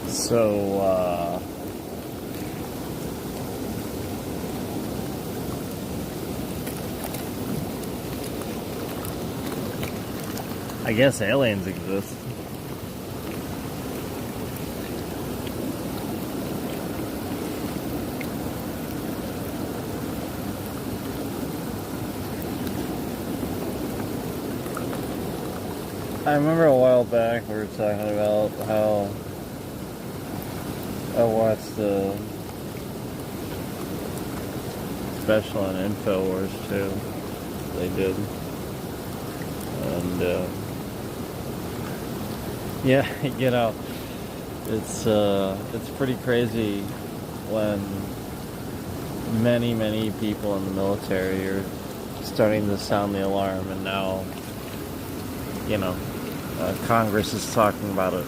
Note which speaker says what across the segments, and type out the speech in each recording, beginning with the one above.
Speaker 1: So, I guess aliens exist. I remember a while back we were talking about how I watched the special on InfoWars too. They did, and yeah, you know, it's pretty crazy when many people in the military are starting to sound the alarm, and now, you know, Congress is talking about it.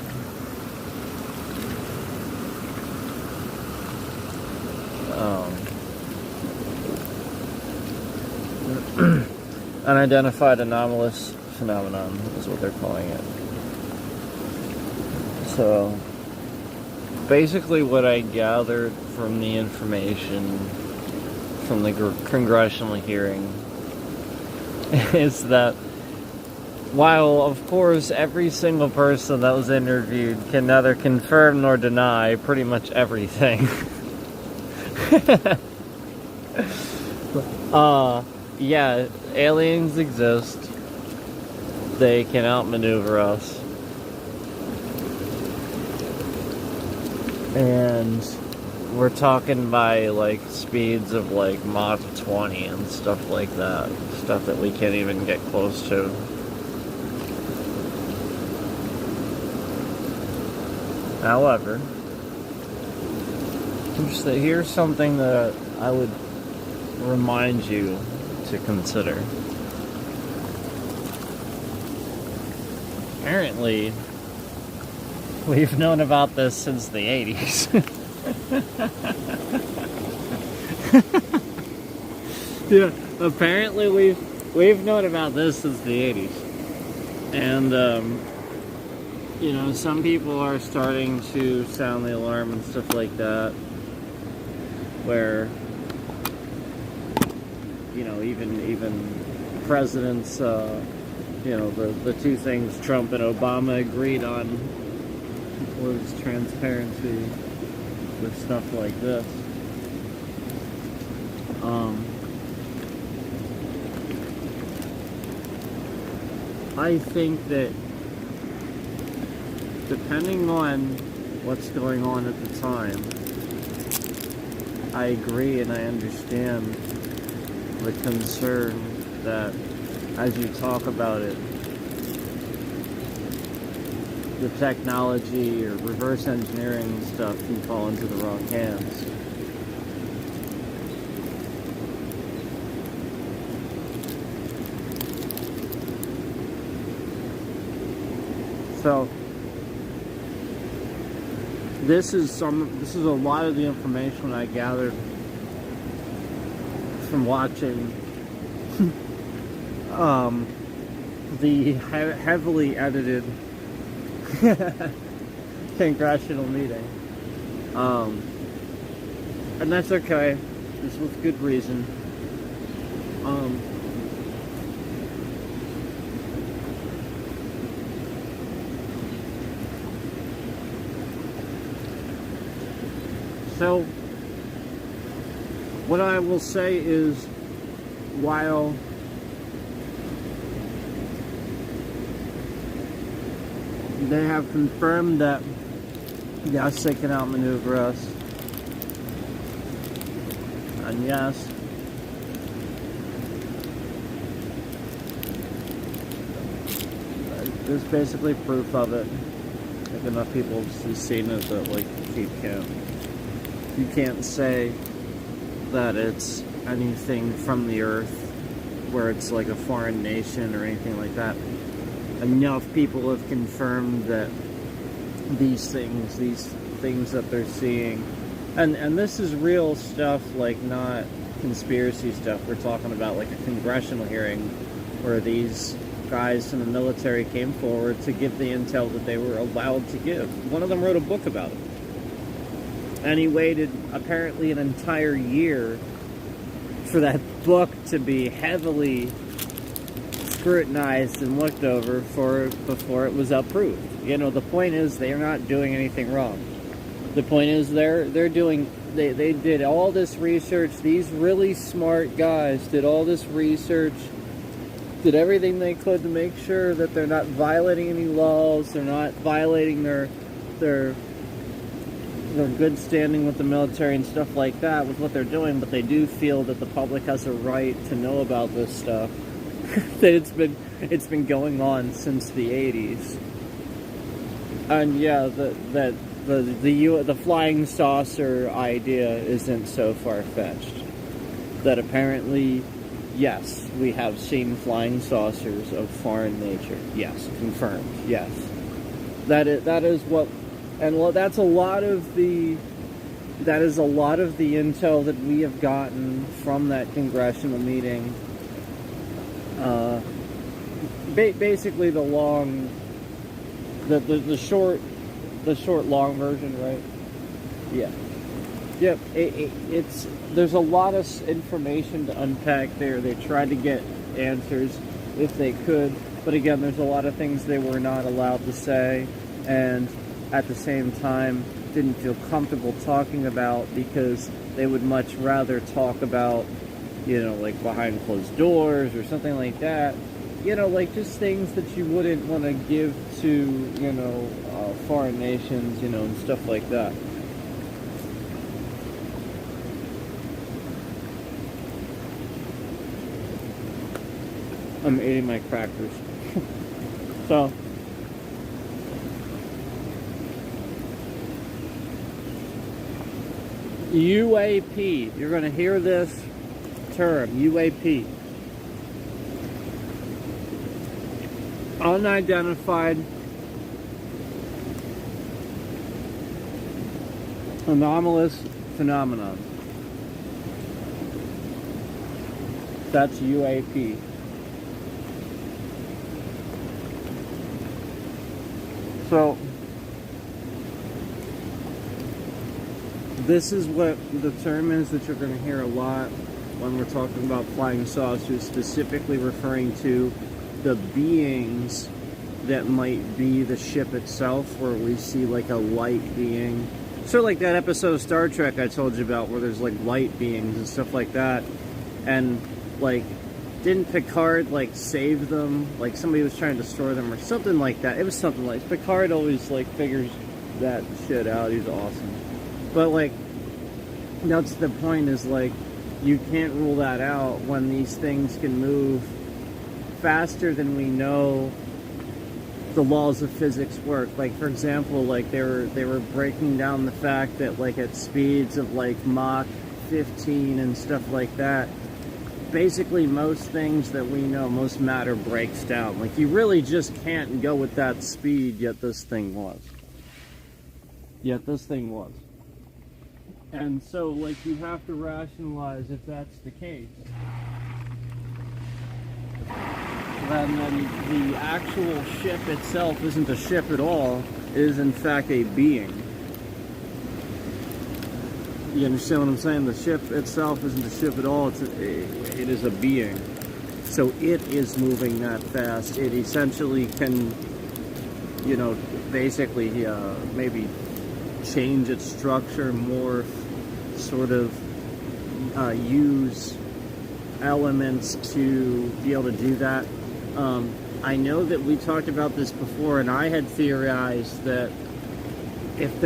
Speaker 1: Unidentified anomalous phenomenon is what they're calling it. So, basically what I gathered from the information from the congressional hearing is that while, of course, every single person that was interviewed can neither confirm nor deny pretty much everything, yeah, aliens exist. They can outmaneuver us. And we're talking by, like, speeds of, like, Mach 20 and stuff like that. Stuff that we can't even get close to. However, here's something that I would remind you to consider. Apparently, we've known about this since the 80s. Yeah, apparently we've known about this since the 80s. And you know, some people are starting to sound the alarm and stuff like that, where, you know, even presidents, you know, the two things Trump and Obama agreed on was transparency with stuff like this. I think that depending on what's going on at the time, I agree and I understand the concern that as you talk about it, the technology or reverse engineering stuff can fall into the wrong hands. So this is a lot of the information I gathered from watching the heavily edited congressional meeting. And that's okay. It's with good reason. So, what I will say is, while they have confirmed that, yes, they can outmaneuver us, and yes, there's basically proof of it. Like, enough people have seen it that, like, you can't say that it's anything from the earth where it's like a foreign nation or anything like that. Enough people have confirmed that these things that they're seeing, and this is real stuff, like not conspiracy stuff. We're talking about like a congressional hearing where these guys from the military came forward to give the intel that they were allowed to give. One of them wrote a book about it. And he waited apparently an entire year for that book to be heavily scrutinized and looked over before it was approved. You know, the point is they're not doing anything wrong. The point is they did all this research. These really smart guys did all this research, did everything they could to make sure that they're not violating any laws, they're not violating their good standing with the military and stuff like that with what they're doing, but they do feel that the public has a right to know about this stuff. That it's been going on since the 80s. And yeah, the flying saucer idea isn't so far-fetched. That apparently, yes, we have seen flying saucers of foreign nature. Yes, confirmed. Yes. That is what. And that's a lot of the intel that we have gotten from that congressional meeting. Basically, the short long version, right? Yeah. Yep. There's a lot of information to unpack there. They tried to get answers if they could, but again, there's a lot of things they were not allowed to say, and at the same time didn't feel comfortable talking about because they would much rather talk about, you know, like behind closed doors or something like that. You know, like just things that you wouldn't want to give to, you know, foreign nations, you know, and stuff like that. I'm eating my crackers. So, UAP. You're going to hear this term, UAP. Unidentified anomalous phenomenon. That's UAP. So, this is what the term is that you're going to hear a lot when we're talking about flying saucers, specifically referring to the beings that might be the ship itself, where we see like a light being Sort of like that episode of Star Trek I told you about where there's like light beings and stuff like that. And like, didn't Picard like save them? Like somebody was trying to destroy them or something like that. It was something like Picard always like figures that shit out. He's awesome. But like, that's the point, is like, you can't rule that out when these things can move faster than we know the laws of physics work. Like for example, like they were breaking down the fact that like at speeds of like Mach 15 and stuff like that, basically most things that we know, most matter breaks down. Like you really just can't go with that speed, yet this thing was. And so like you have to rationalize if that's the case. And then the actual ship itself isn't a ship at all, it is in fact a being. You understand what I'm saying? The ship itself isn't a ship at all, it is a being. So it is moving that fast. It essentially can, you know, basically maybe change its structure, morph, sort of use elements to be able to do that. I know that we talked about this before, and I had theorized that if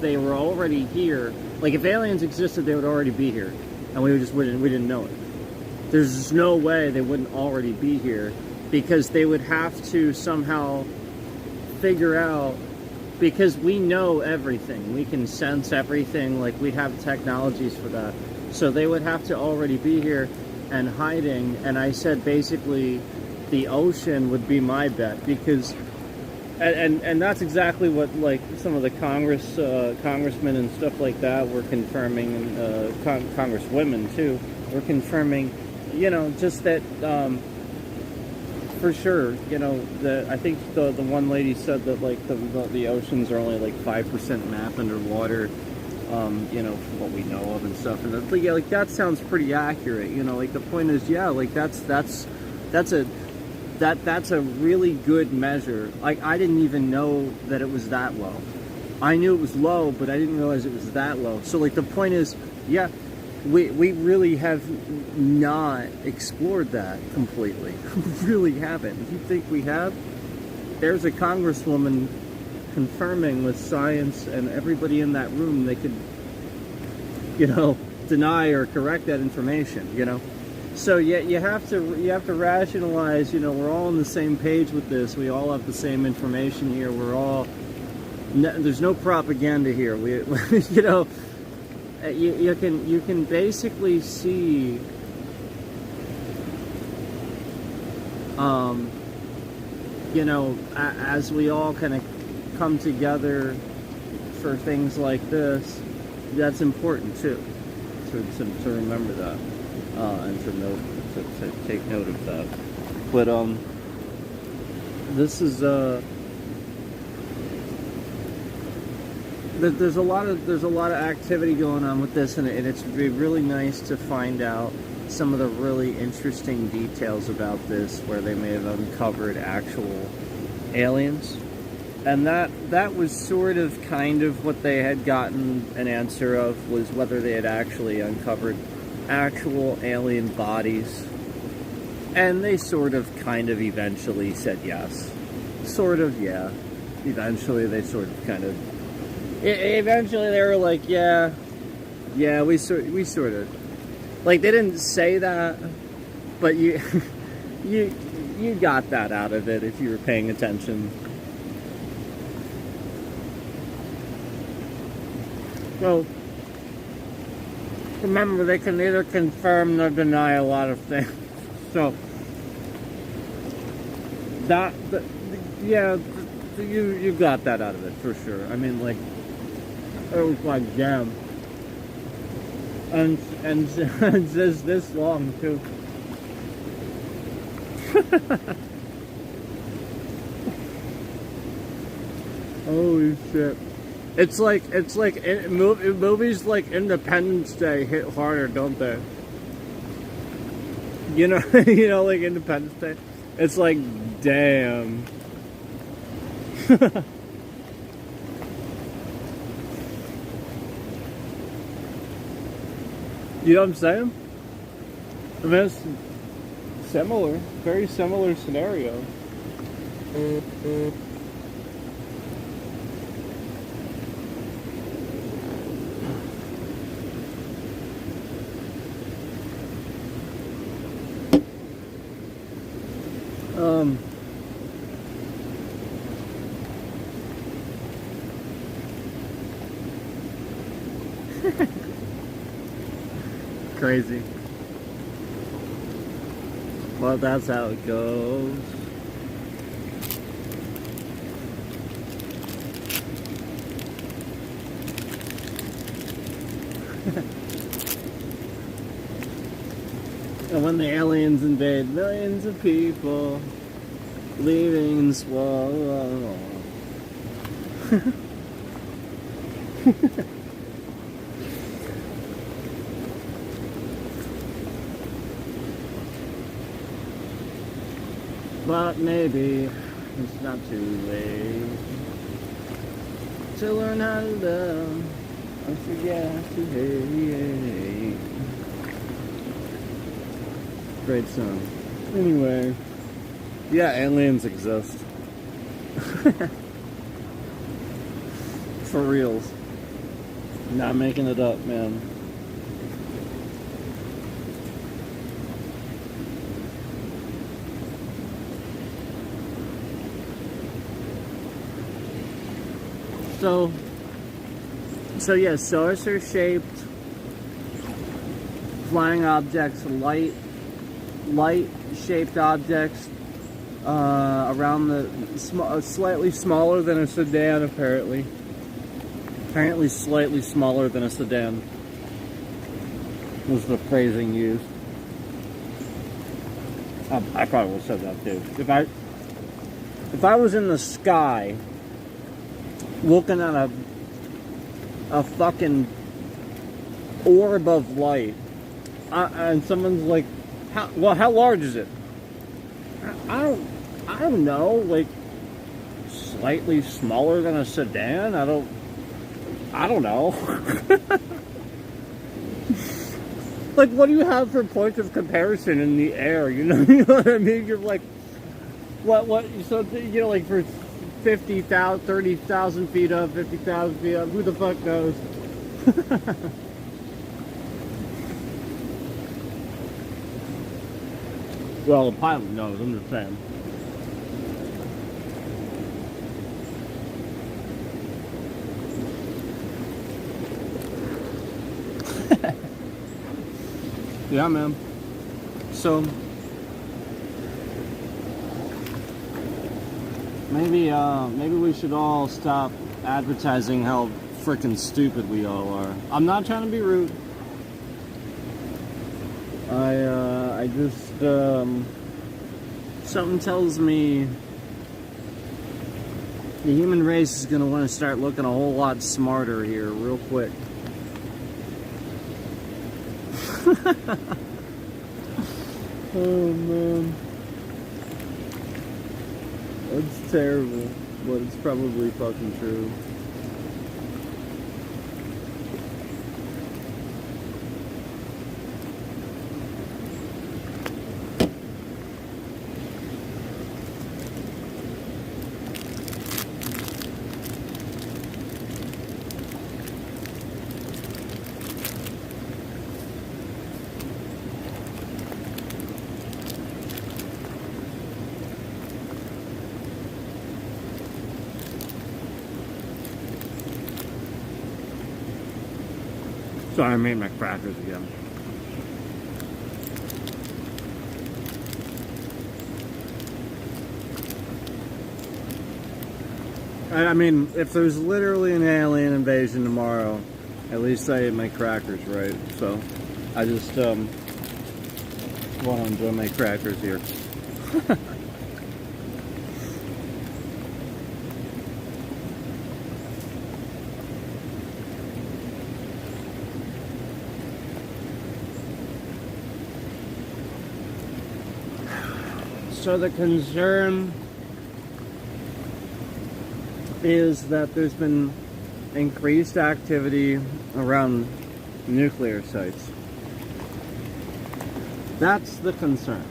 Speaker 1: they were already here, like if aliens existed, they would already be here, and we didn't know it. There's just no way they wouldn't already be here, because they would have to somehow figure out, because we know everything, we can sense everything, like we have technologies for that. So they would have to already be here and hiding, and I said basically the ocean would be my bet, because and that's exactly what like some of the congressmen and stuff like that were confirming, and congresswomen too were confirming, you know, just that for sure, you know, I think the one lady said that like the oceans are only like 5% mapped underwater, you know, from what we know of and stuff, and yeah, like that sounds pretty accurate, you know. Like the point is, yeah, like that's a really good measure. Like I didn't even know that it was that low. I knew it was low, but I didn't realize it was that low. So like the point is, yeah, we really have not explored that completely. We really haven't. If you think we have, there's a congresswoman confirming with science, and everybody in that room, they could, you know, deny or correct that information, you know. So yeah, you have to rationalize, you know, we're all on the same page with this. We all have the same information here. We're all, there's no propaganda here. We you know, you can basically see you know, as we all kind of come together for things like this, that's important too, to remember that, and to take note of that. But this is there's a lot of activity going on with this, and it's really nice to find out some of the really interesting details about this, where they may have uncovered actual aliens. And that was sort of kind of what they had gotten an answer of, was whether they had actually uncovered actual alien bodies. And they sort of kind of eventually said yes. Sort of, yeah. Eventually they sort of kind of... Eventually they were like, yeah, we sort of... Like, they didn't say that, but you got that out of it if you were paying attention. So, remember, they can neither confirm nor deny a lot of things. So, yeah, you got that out of it, for sure. I mean, like, it was like, damn. And this long, too. Holy shit. It's like movies like Independence Day hit harder, don't they? You know, like Independence Day. It's like, damn. You know what I'm saying? I mean, it's similar, very similar scenario. Crazy. Well, that's how it goes. And when the aliens invade millions of people, leaving and swallow. But maybe it's not too late to learn how to love and forget to hate. Great song. Anyway, yeah, aliens exist. For reals. Not making it up, man. So yeah, saucer-shaped flying objects, light-shaped objects around the slightly smaller than a sedan, apparently. Apparently, slightly smaller than a sedan was the phrasing used. I probably would have said that too. If I was in the sky, looking at a fucking orb of light, and someone's like, how large is it? I don't know, like slightly smaller than a sedan. I don't know. Like, what do you have for points of comparison in the air? You know what I mean? You're like, what? So like for 50,000, 30,000 feet up, 50,000 feet up, who the fuck knows? Well, the pilot knows, I'm just saying. Yeah, man. So maybe we should all stop advertising how freaking stupid we all are. I'm not trying to be rude. I just something tells me the human race is gonna want to start looking a whole lot smarter here real quick. Oh man, that's terrible, but it's probably fucking true. Sorry, I made my crackers again. I mean, if there's literally an alien invasion tomorrow, at least I ate my crackers, right? So, I just want to enjoy my crackers here. So the concern is that there's been increased activity around nuclear sites. That's the concern.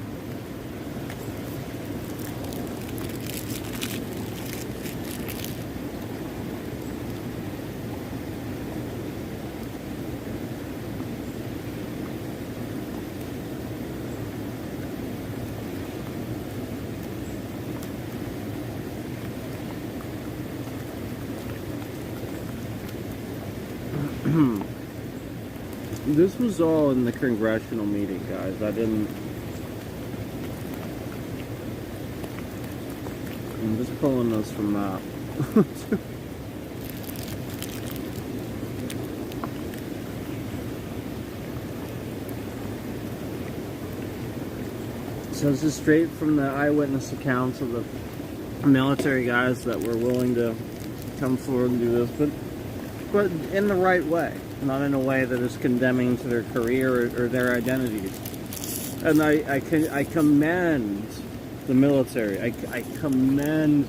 Speaker 1: This was all in the congressional meeting, guys. I'm just pulling this from that. So this is straight from the eyewitness accounts of the military guys that were willing to come forward and do this, but in the right way, not in a way that is condemning to their career or their identities. And I commend the military. I commend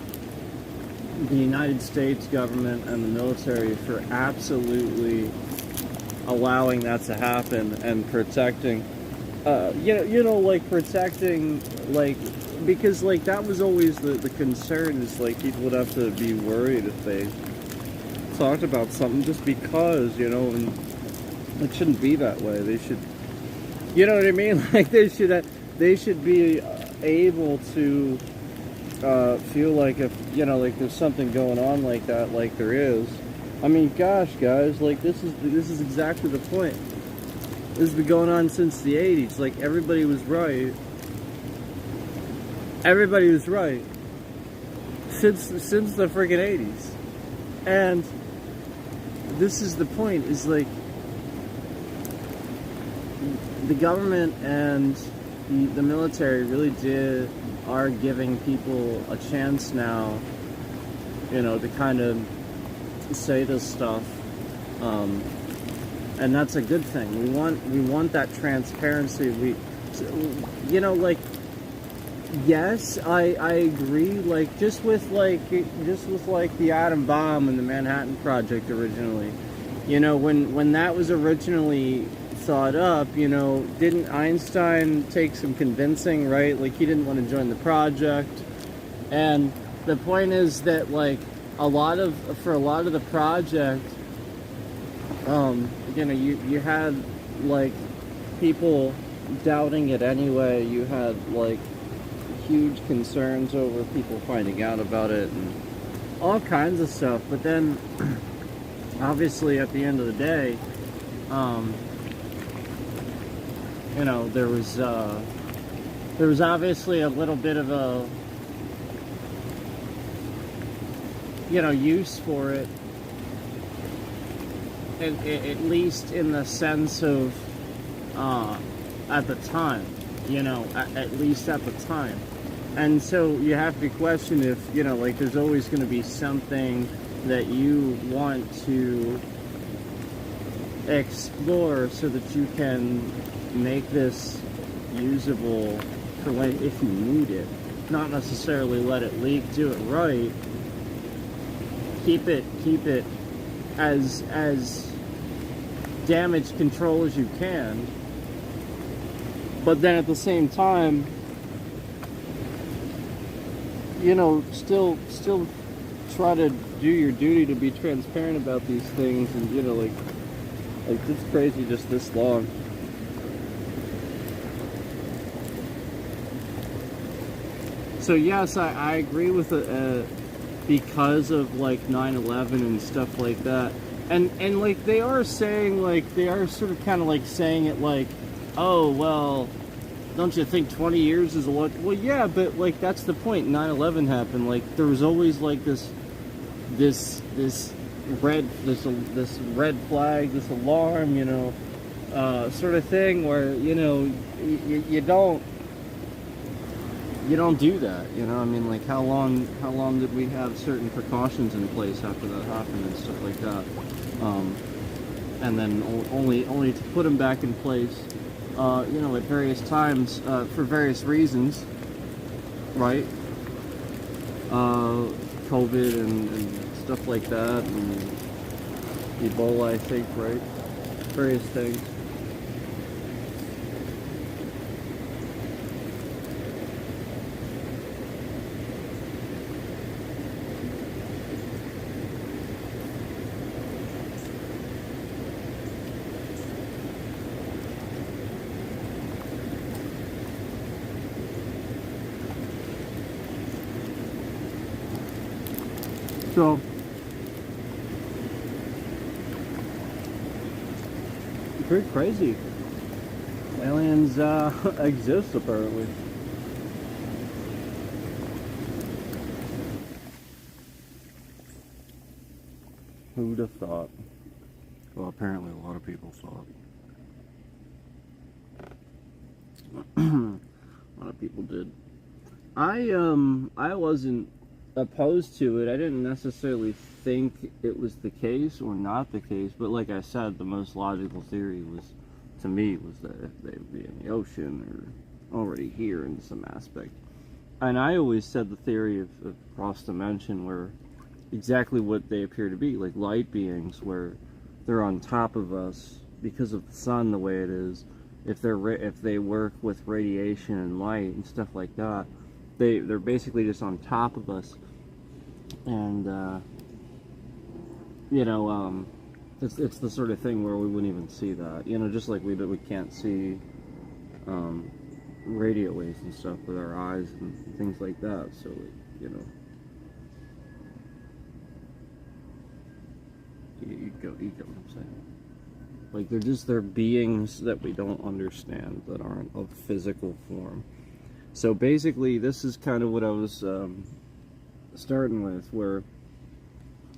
Speaker 1: the United States government and the military for absolutely allowing that to happen and protecting. Protecting, because that was always the concern, is people would have to be worried if they talked about something, just because, and it shouldn't be that way. They should, you know what I mean? They should be able to feel like, if there's something going on like that, like there is. I mean, gosh, guys, this is exactly the point. This has been going on since the 80s. Everybody was right. Everybody was right. Since the freaking 80s. And this is the point, is the government and the military really are giving people a chance now, to kind of say this stuff. And that's a good thing. We want that transparency. Yes, I agree. Just with the atom bomb and the Manhattan Project originally, when that was originally thought up, didn't Einstein take some convincing, right? He didn't want to join the project. And the point is that for a lot of the project, you had people doubting it anyway. You had huge concerns over people finding out about it and all kinds of stuff. But then obviously at the end of the day, there was obviously a little bit of a use for it. At least in the sense of at the time, at least at the time. And so you have to question if, there's always going to be something that you want to explore so that you can make this usable for if you need it. Not necessarily let it leak, do it right. Keep it as damage control as you can, but then at the same time, still try to do your duty to be transparent about these things. And it's crazy just this long. So yes, I agree with it, because of 9/11 and stuff like that. And they are saying, they are sort of kind of saying it oh, well, don't you think 20 years is a lot? Well, yeah, but that's the point. 9/11 happened. There was always this red flag, this alarm, sort of thing where, you don't do that, I mean, how long did we have certain precautions in place after that happened and stuff like that, and then only to put them back in place, at various times, for various reasons, right? COVID and stuff like that, and Ebola, I think, right? Various things.
Speaker 2: So, pretty crazy. Aliens exist, apparently. Who'd have thought? Well, apparently a lot of people thought. A lot of people did. I wasn't opposed to it. I didn't necessarily think it was the case or not the case, but like I said, the most logical theory was, to me, was that if they would be in the ocean or already here in some aspect. And I always said the theory of cross dimension, where exactly what they appear to be, like light beings, where they're on top of us because of the sun the way it is. If they work with radiation and light and stuff like that, they're basically just on top of us, and it's the sort of thing where we wouldn't even see that, just like we can't see radio waves and stuff with our eyes and things like that. So you get what I'm saying. Like they're beings that we don't understand, that aren't of physical form. So basically, this is kind of what I was starting with, where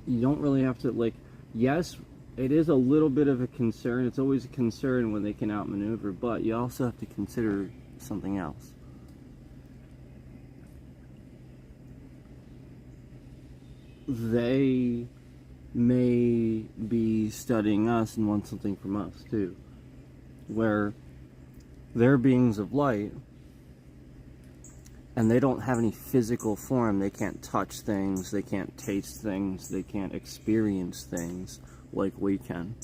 Speaker 2: you don't really have to, like, yes, it is a little bit of a concern. It's always a concern when they can outmaneuver, but you also have to consider something else. They may be studying us and want something from us too, where they're beings of light and they don't have any physical form. They can't touch things, they can't taste things, they can't experience things like we can.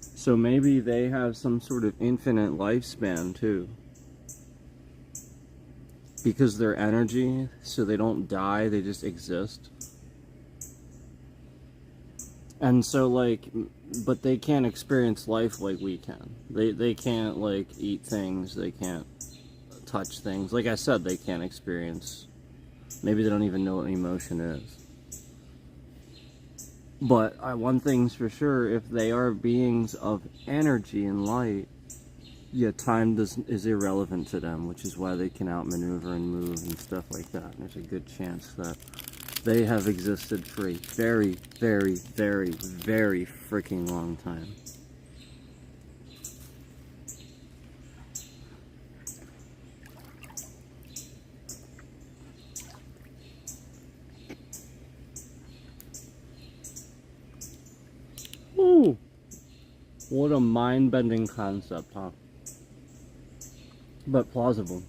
Speaker 2: So maybe they have some sort of infinite lifespan too, because they're energy, so they don't die, they just exist. And so, like, but they can't experience life like we can. They can't, like, eat things, they can't touch things. Like I said, they can't experience, maybe they don't even know what emotion is. But one thing's for sure, if they are beings of energy and light, yeah, time is irrelevant to them, which is why they can outmaneuver and move and stuff like that. And there's a good chance that they have existed for a very, very, very, very freaking long time. Ooh, what a mind-bending concept, huh? But plausible.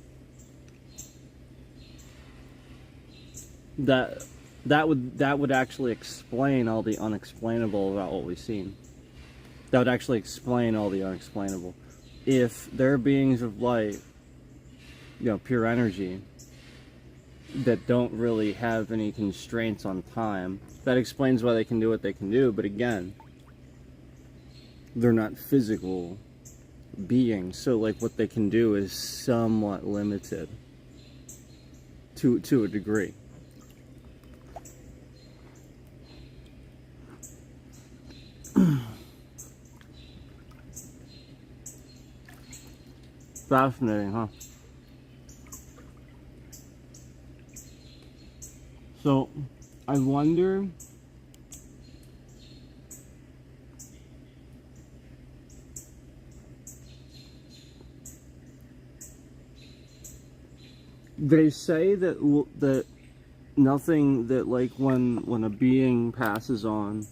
Speaker 2: That would actually explain all the unexplainable about what we've seen. That would actually explain all the unexplainable. If they're beings of light, pure energy, that don't really have any constraints on time, that explains why they can do what they can do. But again, they're not physical beings, so like what they can do is somewhat limited to a degree. Fascinating, huh? So, I wonder they say that nothing, that like when a being passes on,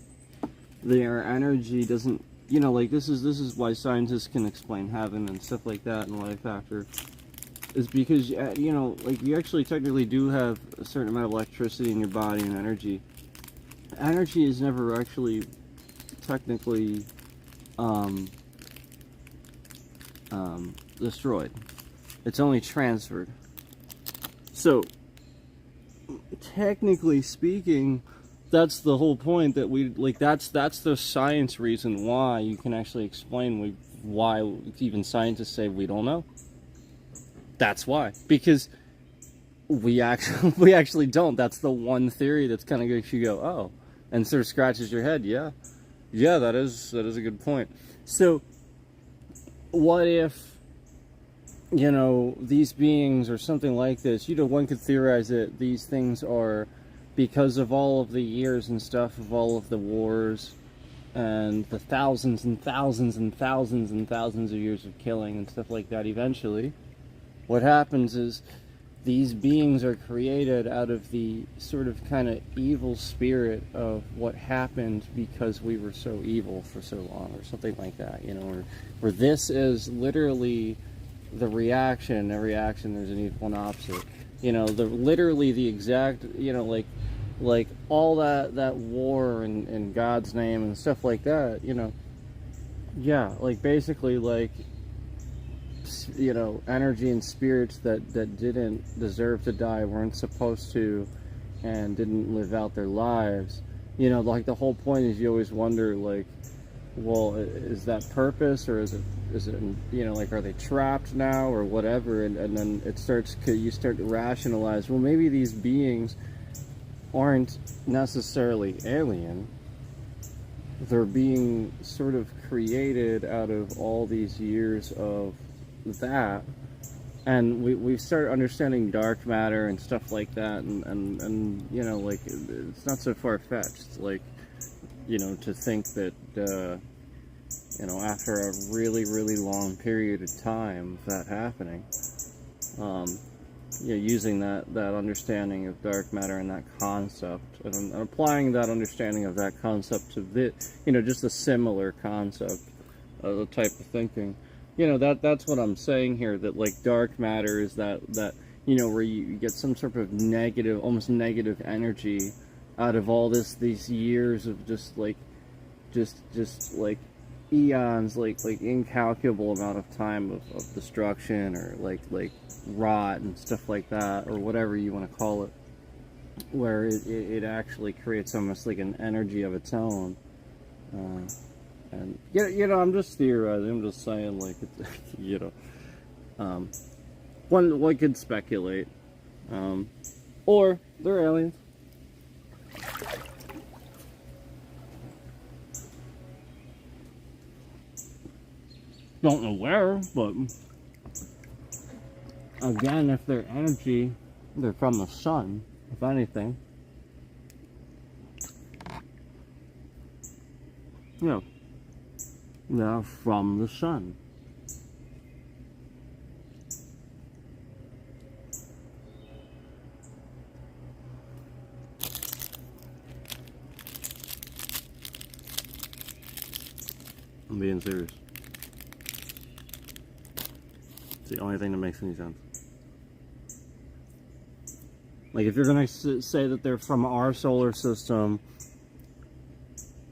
Speaker 2: their energy doesn't, like this is why scientists can explain heaven and stuff like that and life after, is because like you actually technically do have a certain amount of electricity in your body and energy. Energy is never actually technically destroyed. It's only transferred. So technically speaking, that's the whole point, that we like that's the science reason why you can actually explain why even scientists say we don't know. That's why, because we actually don't. That's the one theory that's kind of makes you go, oh, and sort of scratches your head. Yeah, that is a good point. So, what if, you know, these beings or something like this? You know, one could theorize that these things are because of all of the years and stuff of all of the wars and the thousands and thousands and thousands and thousands of years of killing and stuff like that. Eventually, what happens is these beings are created out of the sort of kind of evil spirit of what happened because we were so evil for so long, or something like that, you know, or this is literally the reaction. Every action, there's an equal and opposite, you know, literally the exact, you know, like all that war in God's name and stuff like that, you know. Yeah, like basically, like, you know, energy and spirits that didn't deserve to die, weren't supposed to, and didn't live out their lives. You know, like the whole point is you always wonder, like, well, is that purpose, or is it, you know, like, are they trapped now or whatever? And then you start to rationalize, well, maybe these beings aren't necessarily alien. They're being sort of created out of all these years of that, and we start understanding dark matter and stuff like that, and you know, like, it's not so far-fetched, like, you know, to think that you know, after a really, really long period of time of that happening, you know, using that understanding of dark matter and that concept, and applying that understanding of that concept to you know, just a similar concept of the type of thinking. You know, that's what I'm saying here, that, like, dark matter is that, you know, where you get some sort of negative, almost negative energy out of all these years of just like eons, like incalculable amount of time of destruction, or like rot and stuff like that, or whatever you want to call it, where it actually creates almost like an energy of its own. And you know, I'm just theorizing. I'm just saying, like, it's, you know, one could speculate, or they're aliens. Don't know where, but again, if they're energy, they're from the sun, if anything. You know, they're from the sun. I'm being serious. It's the only thing that makes any sense. Like, if you're gonna say that they're from our solar system,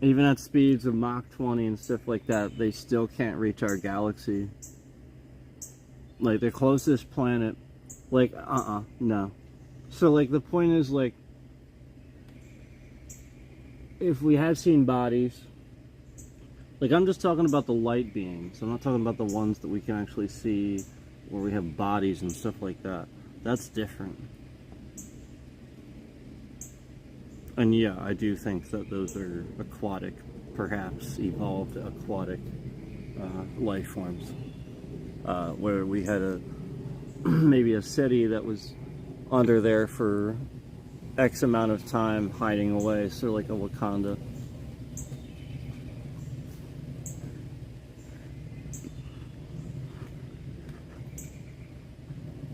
Speaker 2: even at speeds of Mach 20 and stuff like that, they still can't reach our galaxy. Like, the closest planet, like, no. So, like, the point is, like, if we have seen bodies, like, I'm just talking about the light beings. I'm not talking about the ones that we can actually see, where we have bodies and stuff like that. That's different. And yeah, I do think that those are aquatic, perhaps evolved aquatic life forms, where we had maybe a city that was under there for X amount of time, hiding away, sort of like a Wakanda.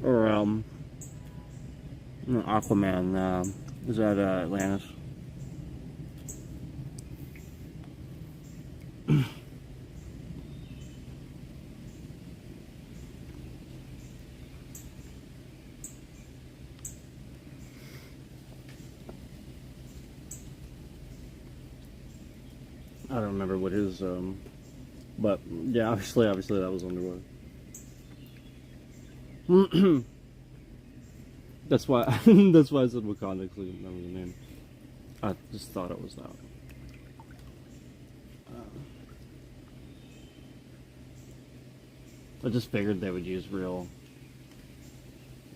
Speaker 2: Or Aquaman. Is that Atlantis? I don't remember what his, but yeah, obviously that was underwater. That's why I said Wakanda, because I didn't remember the name. I just thought it was that. I just figured they would use real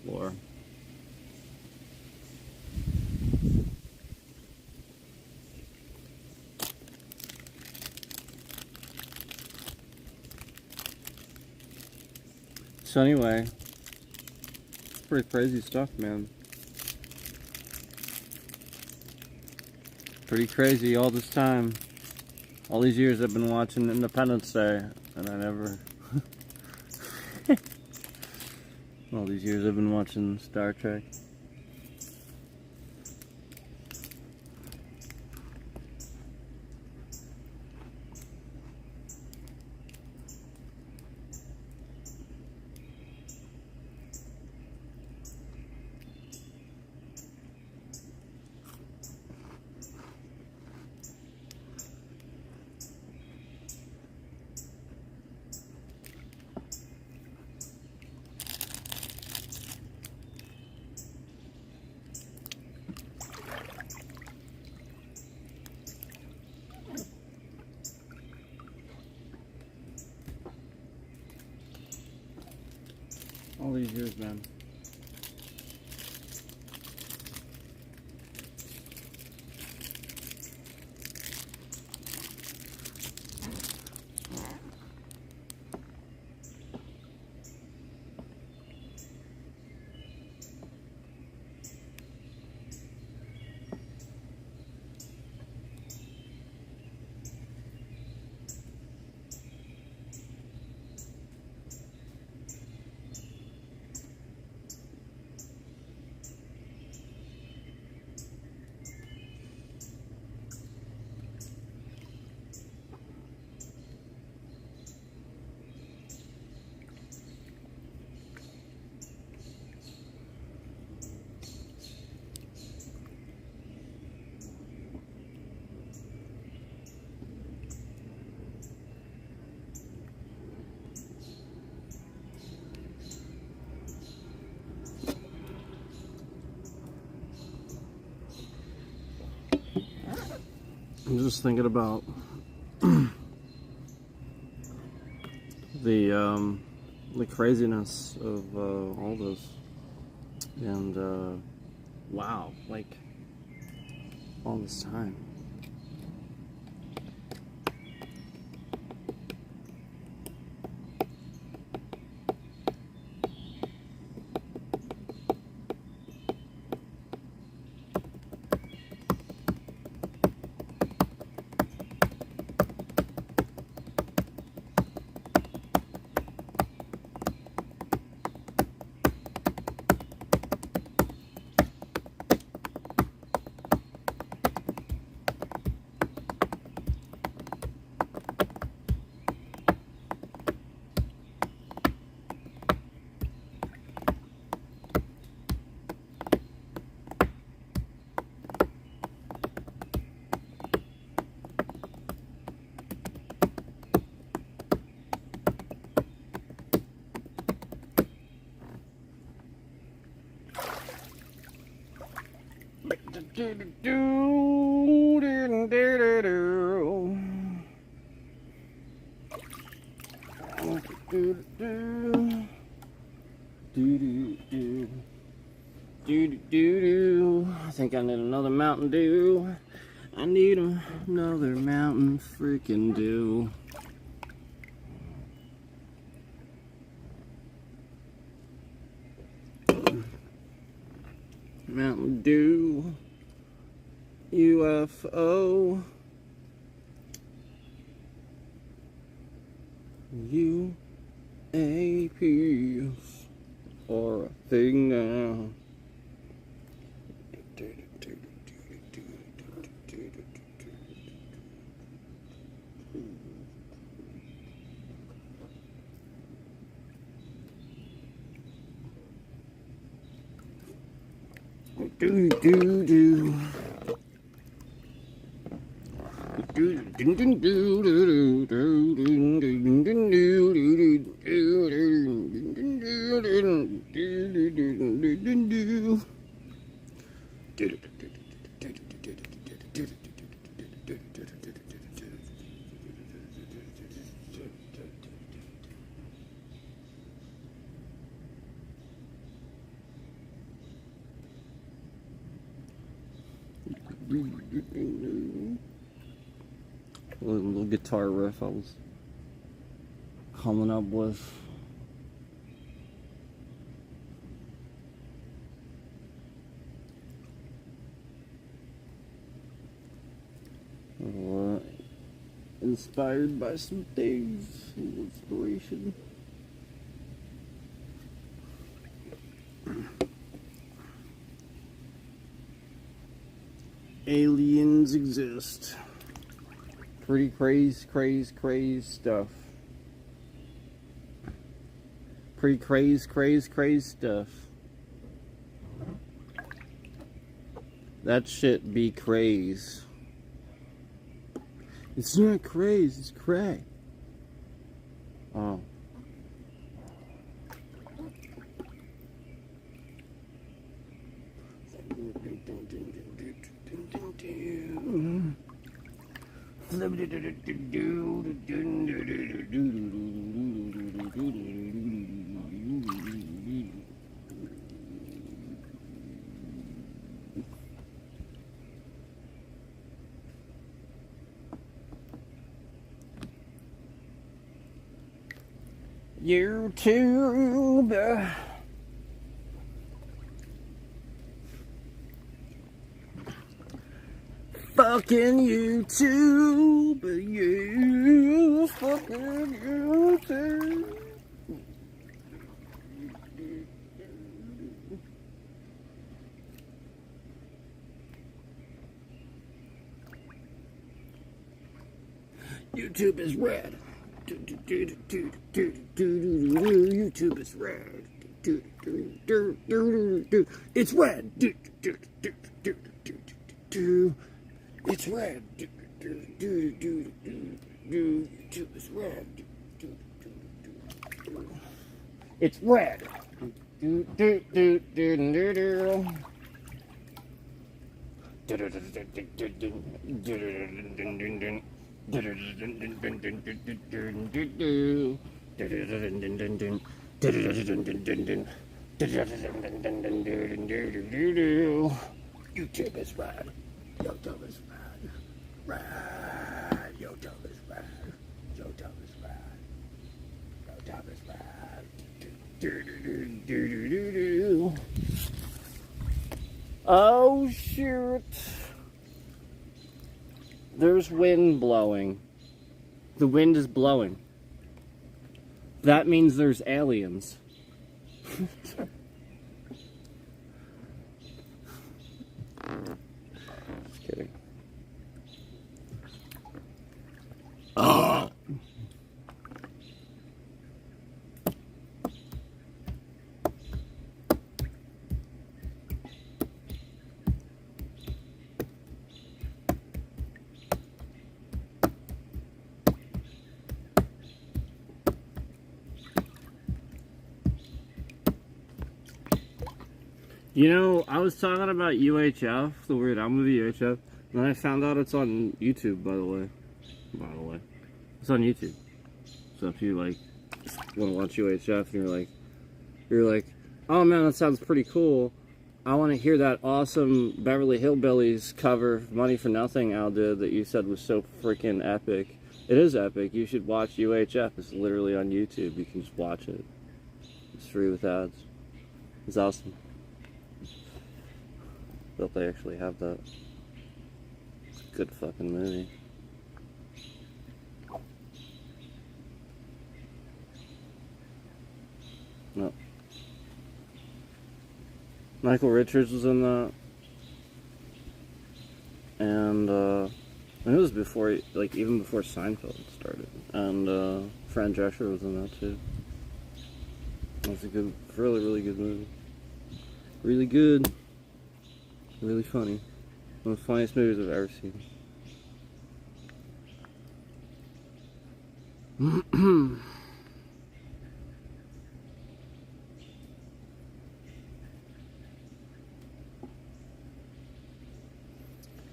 Speaker 2: lore. So anyway, pretty crazy stuff, man. Pretty crazy all this time. All these years I've been watching Independence Day, and I never... all these years I've been watching Star Trek. All these years, man. I'm just thinking about the craziness of all this, and wow, like all this time. I think I need another Mountain Dew. I need another Mountain freaking Dew. Mountain Dew. UFO. UAPs are a thing now. Do do do. Little guitar riff I was coming up with. inspired by some things. Inspiration. Aliens exist. Pretty crazy stuff. Pretty crazy stuff. That shit be craze. It's not craze, it's cray. Oh. YouTube. Fucking YouTube. You fucking YouTube. YouTube is red. YouTube is red. It's red. It's red. YouTube is red. It's red. YouTube is red. YouTube is red. Red. YouTube is red. YouTube is red. YouTube is red. Oh shit. There's wind blowing. The wind is blowing. That means there's aliens. Just kidding. You know, I was talking about UHF, the weird Al movie UHF, and then I found out it's on YouTube, by the way. It's on YouTube. So if you, like, want to watch UHF and you're like, oh man, that sounds pretty cool. I want to hear that awesome Beverly Hillbillies cover of Money for Nothing Al did that you said was so freaking epic. It is epic. You should watch UHF. It's literally on YouTube. You can just watch it. It's free with ads. It's awesome. But they actually have that. It's a good fucking movie. No. Michael Richards was in that. And, it was before, like, even before Seinfeld started. And, Fran Drescher was in that, too. It was a good, really good movie. Really good. Really funny. One of the funniest movies I've ever seen.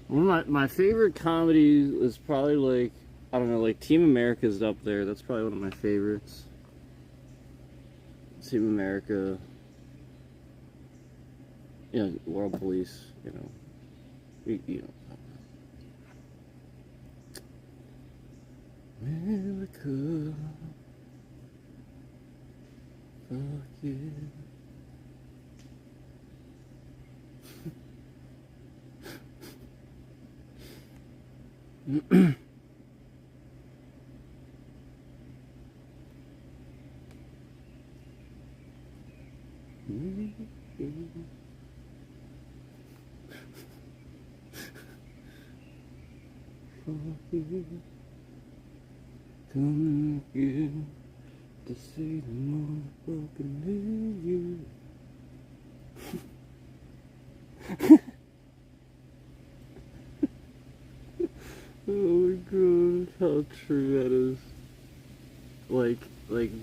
Speaker 2: One of my favorite comedies is probably like, I don't know, like Team America's up there. That's probably one of my favorites. Team America. You know, World Police, you know. You know. America. Fuck yeah. Come again to say the motherfucking need you. Oh my god, how true that is. Like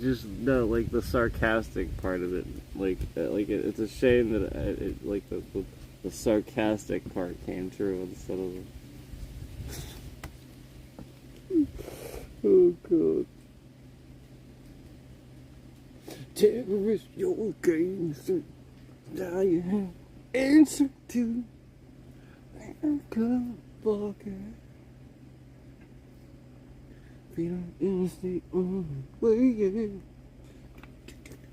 Speaker 2: just no, like the sarcastic part of it. It's a shame that the sarcastic part came true instead of the. Oh god. Terrorist, your games, now you have answer to. Come fucker. Freedom is the only way.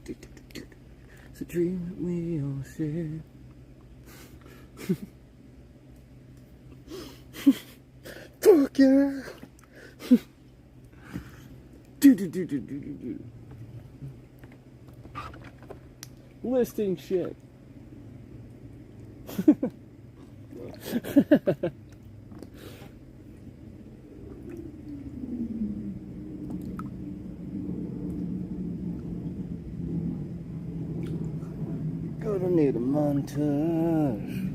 Speaker 2: It's a dream that we all share. Fuck yeah. Do. Listing shit. Gonna need a montage.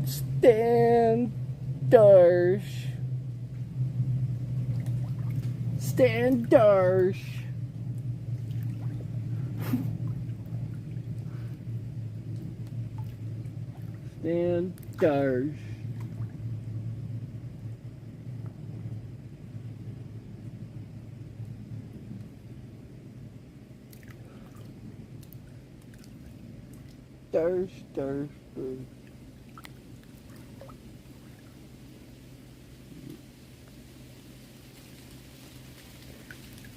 Speaker 2: Stand Darsh. Stand Darsh. Stand Darsh. Darsh, Darsh, Darsh.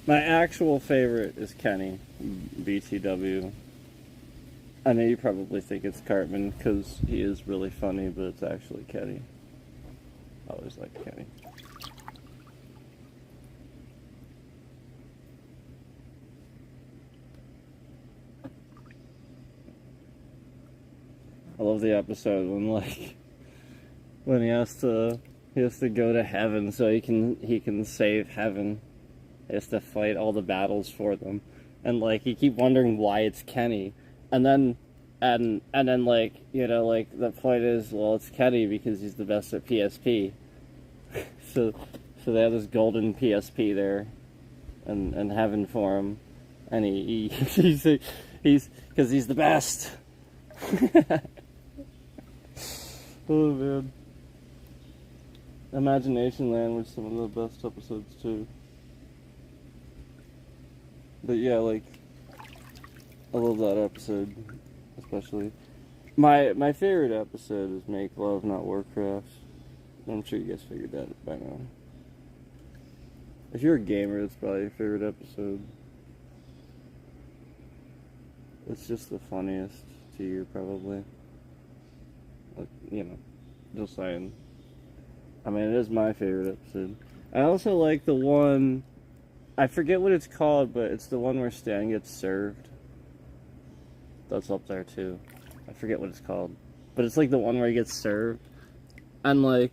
Speaker 2: My actual favorite is Kenny, BTW. I know you probably think it's Cartman because he is really funny, but it's actually Kenny. I always like Kenny. I love the episode when he has to go to heaven so he can save heaven. He has to fight all the battles for them, and you keep wondering why it's Kenny. And then the point is, well, it's Kenny because he's the best at PSP. so they have this golden PSP there, and heaven for him, and he's because he's the best. Oh man, Imagination Land was some of the best episodes too. But yeah, I love that episode, especially. My favorite episode is Make Love, Not Warcraft. I'm sure you guys figured that by now. If you're a gamer, it's probably your favorite episode. It's just the funniest to you, probably. Just saying. I mean, it is my favorite episode. I also like the one... I forget what it's called, but it's the one where Stan gets served. That's up there too. I forget what it's called. But it's the one where he gets served. And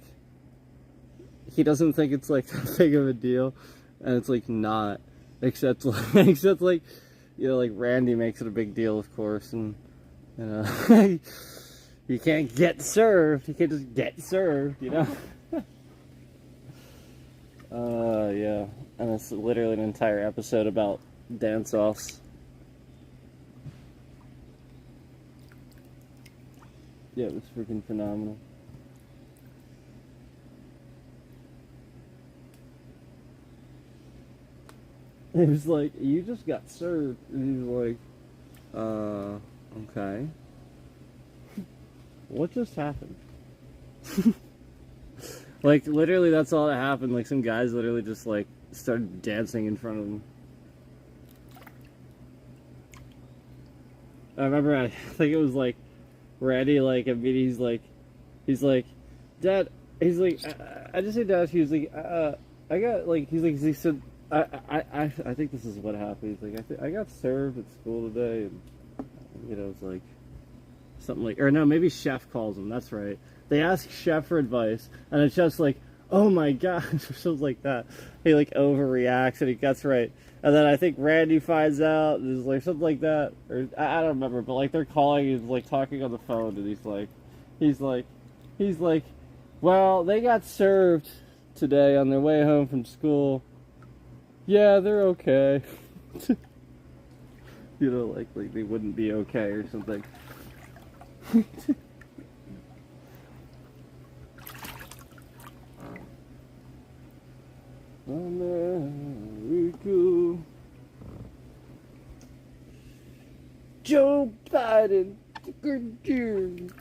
Speaker 2: he doesn't think it's that big of a deal. And it's not. Except Randy makes it a big deal, of course. And, you can't get served. You can't just get served, yeah. And it's literally an entire episode about dance-offs. Yeah, it was freaking phenomenal. It was you just got served. And he was okay. What just happened? Literally, that's all that happened. Some guys literally just, started dancing in front of him. I remember, I think it was, Randy, he's He's like, Dad. He's like, I just say Dad. He's like, I got like. He's like, he said, I think this is what happened. He's like, I got served at school today, and it's like something like, or no, maybe Chef calls him. That's right. They ask Chef for advice, and it's just like, oh my gosh, or something like that. He like overreacts, and he gets right. And then I think Randy finds out, and is like something like that, or I don't remember, but like they're calling, he's like talking on the phone, and he's like, well, they got served today on their way home from school. Yeah, they're okay. Like they wouldn't be okay or something. America. Joe Biden. Good.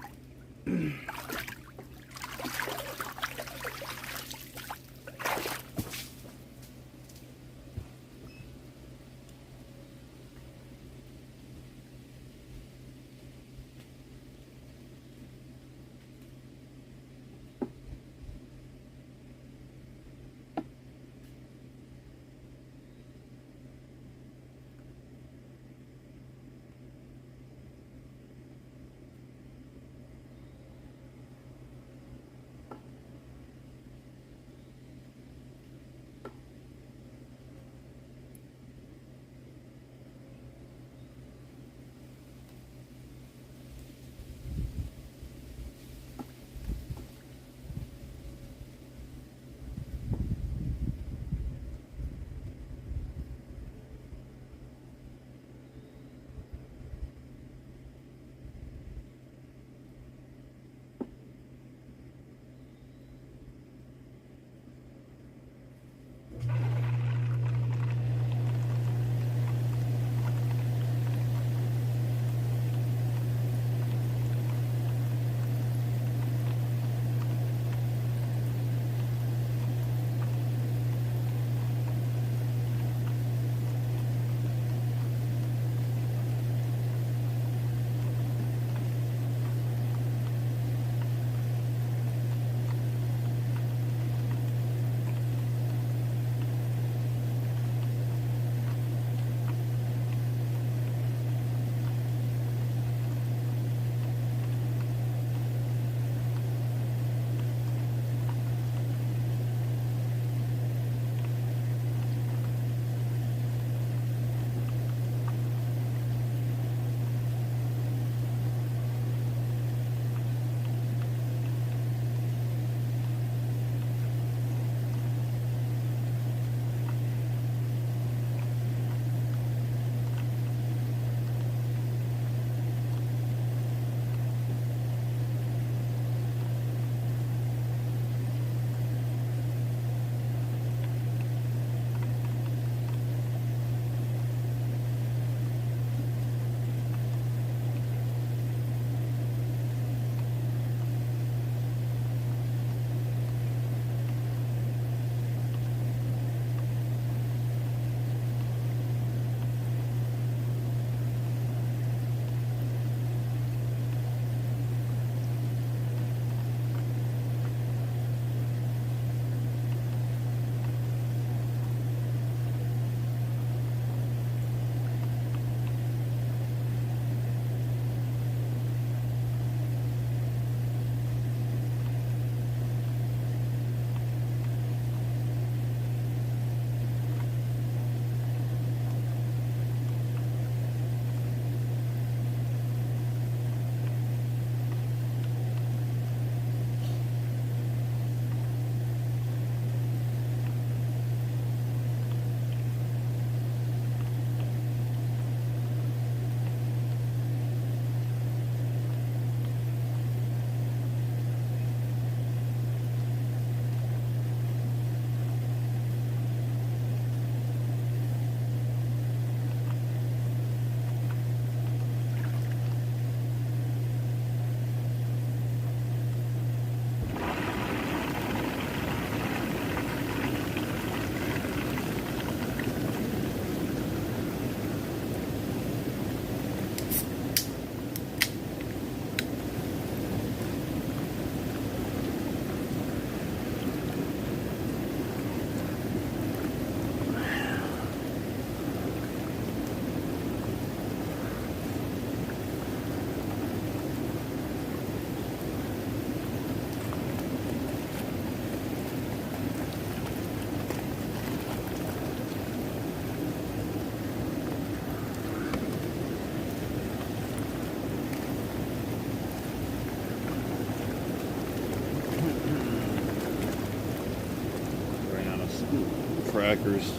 Speaker 2: crackers.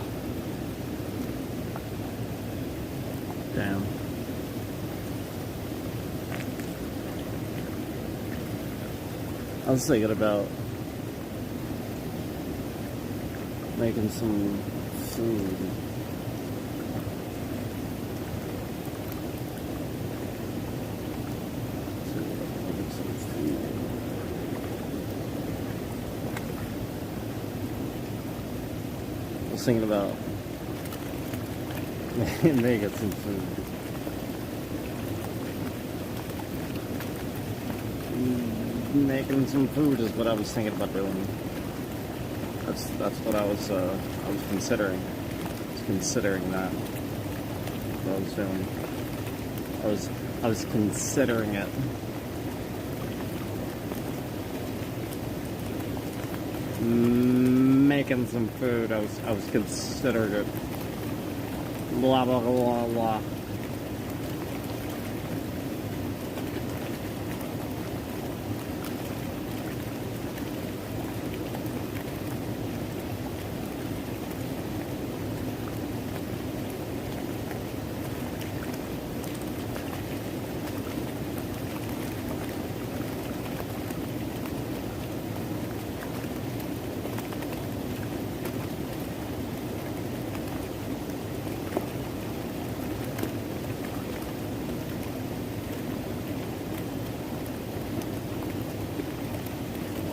Speaker 1: Damn. I was thinking about making some food. Making some food. I was thinking about making some food. Making some food is what I was thinking about doing. That's what I was considering. I was considering that. What I was doing. I was considering it. Making some food. I was considering it. Blah blah blah blah.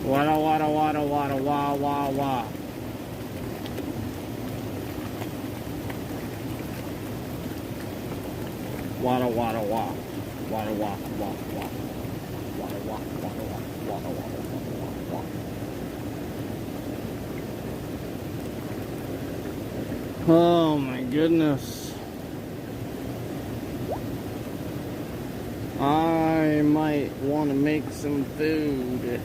Speaker 1: Wada wada wada wada wah wah wah. Wada wada wah. Wada wah wah wah. Wada wah wada wah wada wah wah wah. Oh my goodness. I might want to make some food.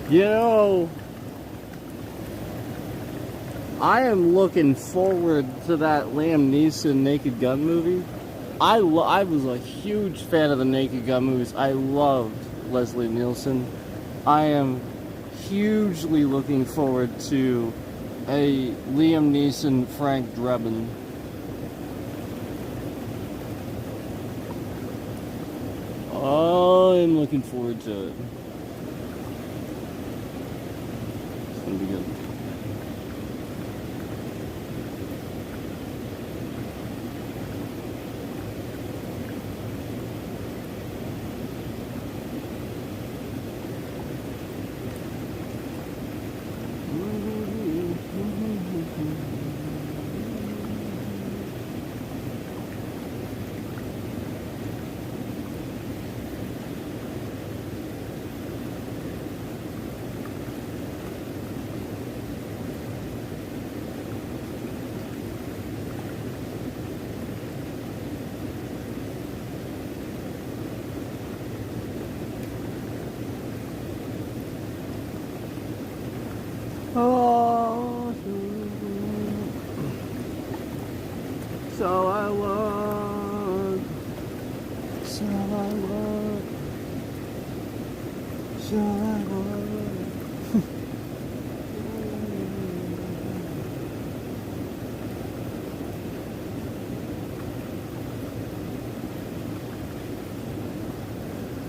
Speaker 1: You know, I am looking forward to that Liam Neeson Naked Gun movie. I was a huge fan of the Naked Gun movies. I loved Leslie Nielsen. I am hugely looking forward to a Liam Neeson Frank Drebin. I'm looking forward to it. It's gonna be good. Oh, so I want, so I want, so I want.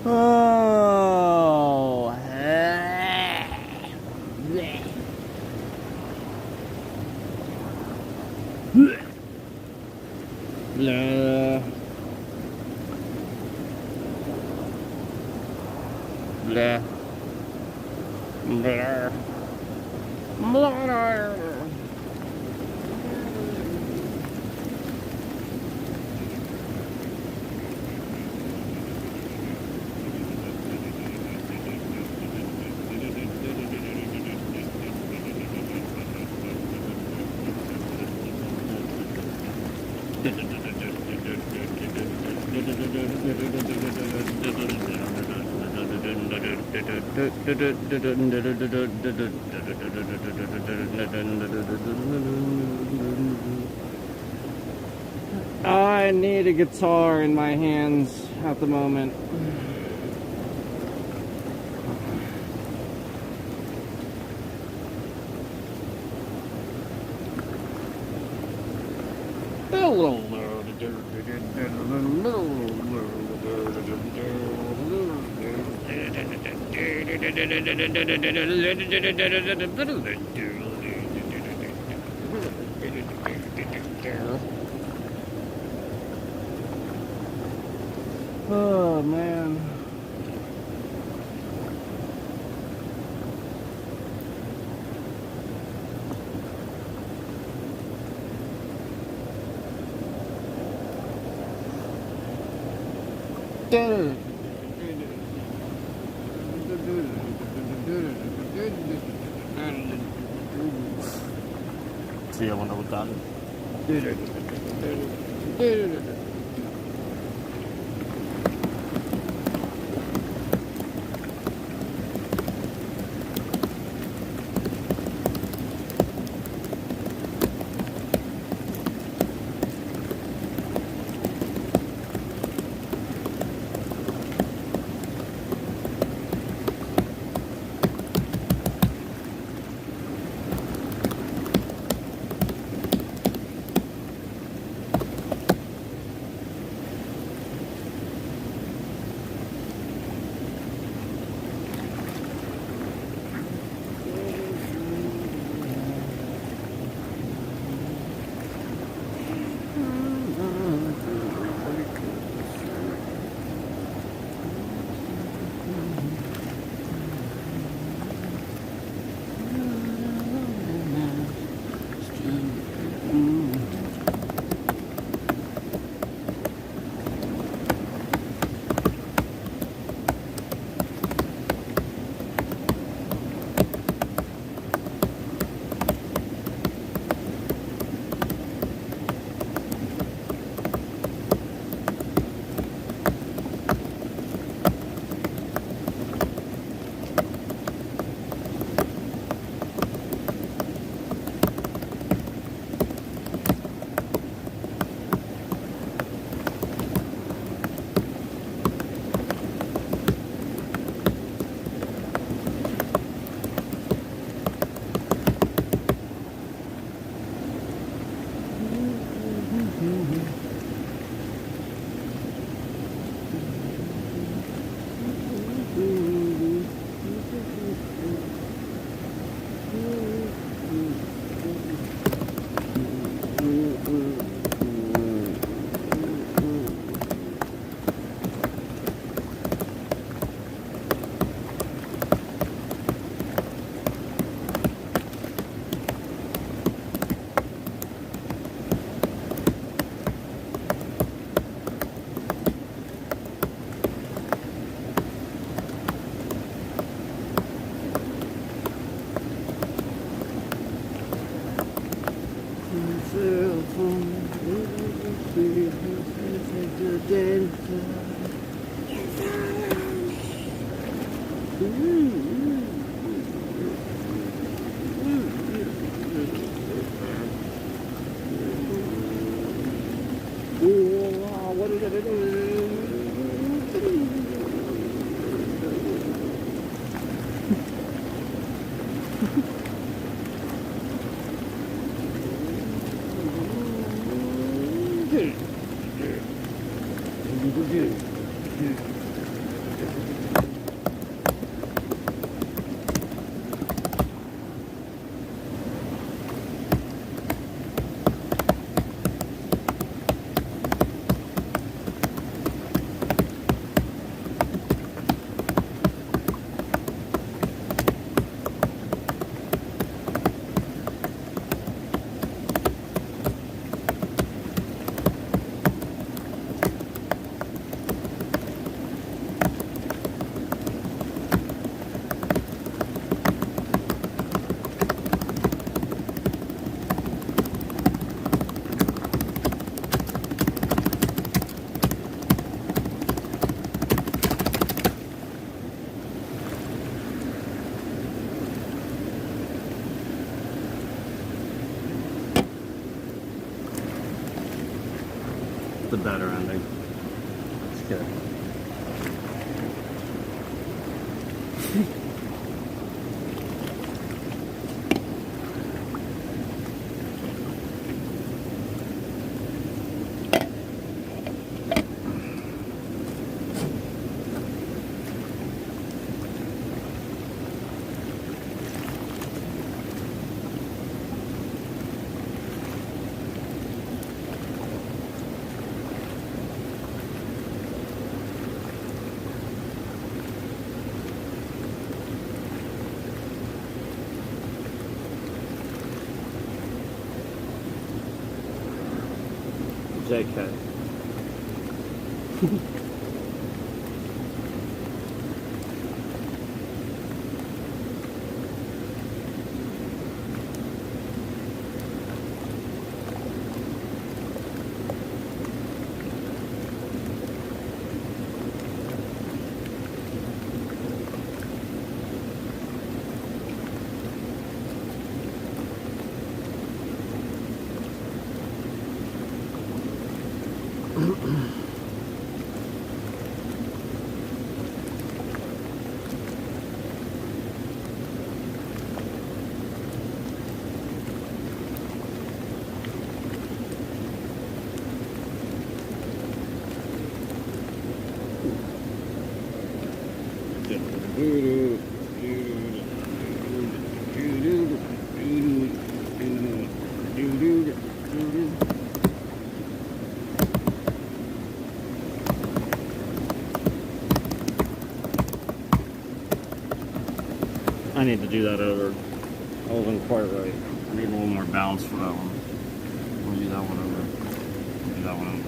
Speaker 1: Oh, blah. Blah. Blah. Blah.
Speaker 2: I need a guitar in my hands at the moment. Oh man. See, I wonder what that is. the better ending. It's good. JK. I need to do that over. I wasn't quite right. I need a little more balance for that one. I'll do that one over. I'll do that one over.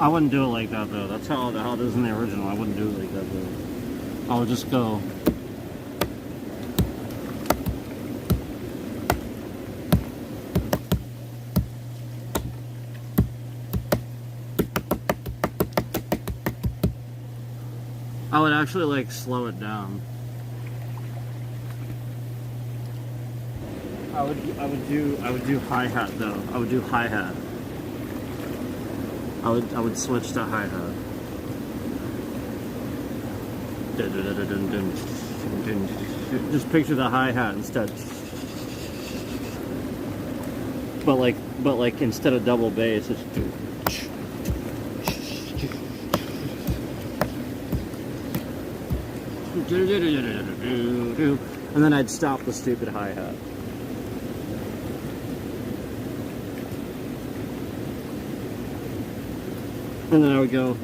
Speaker 2: I wouldn't do it like that though. That's how it is in the original. I wouldn't do it like that though. I would just go. I would actually like slow it down. I would do hi-hat though. I would do hi-hat. I would switch to hi-hat. Just picture the hi-hat instead. But like instead of double bass, it's and then I'd stop the stupid hi-hat. And then I would go.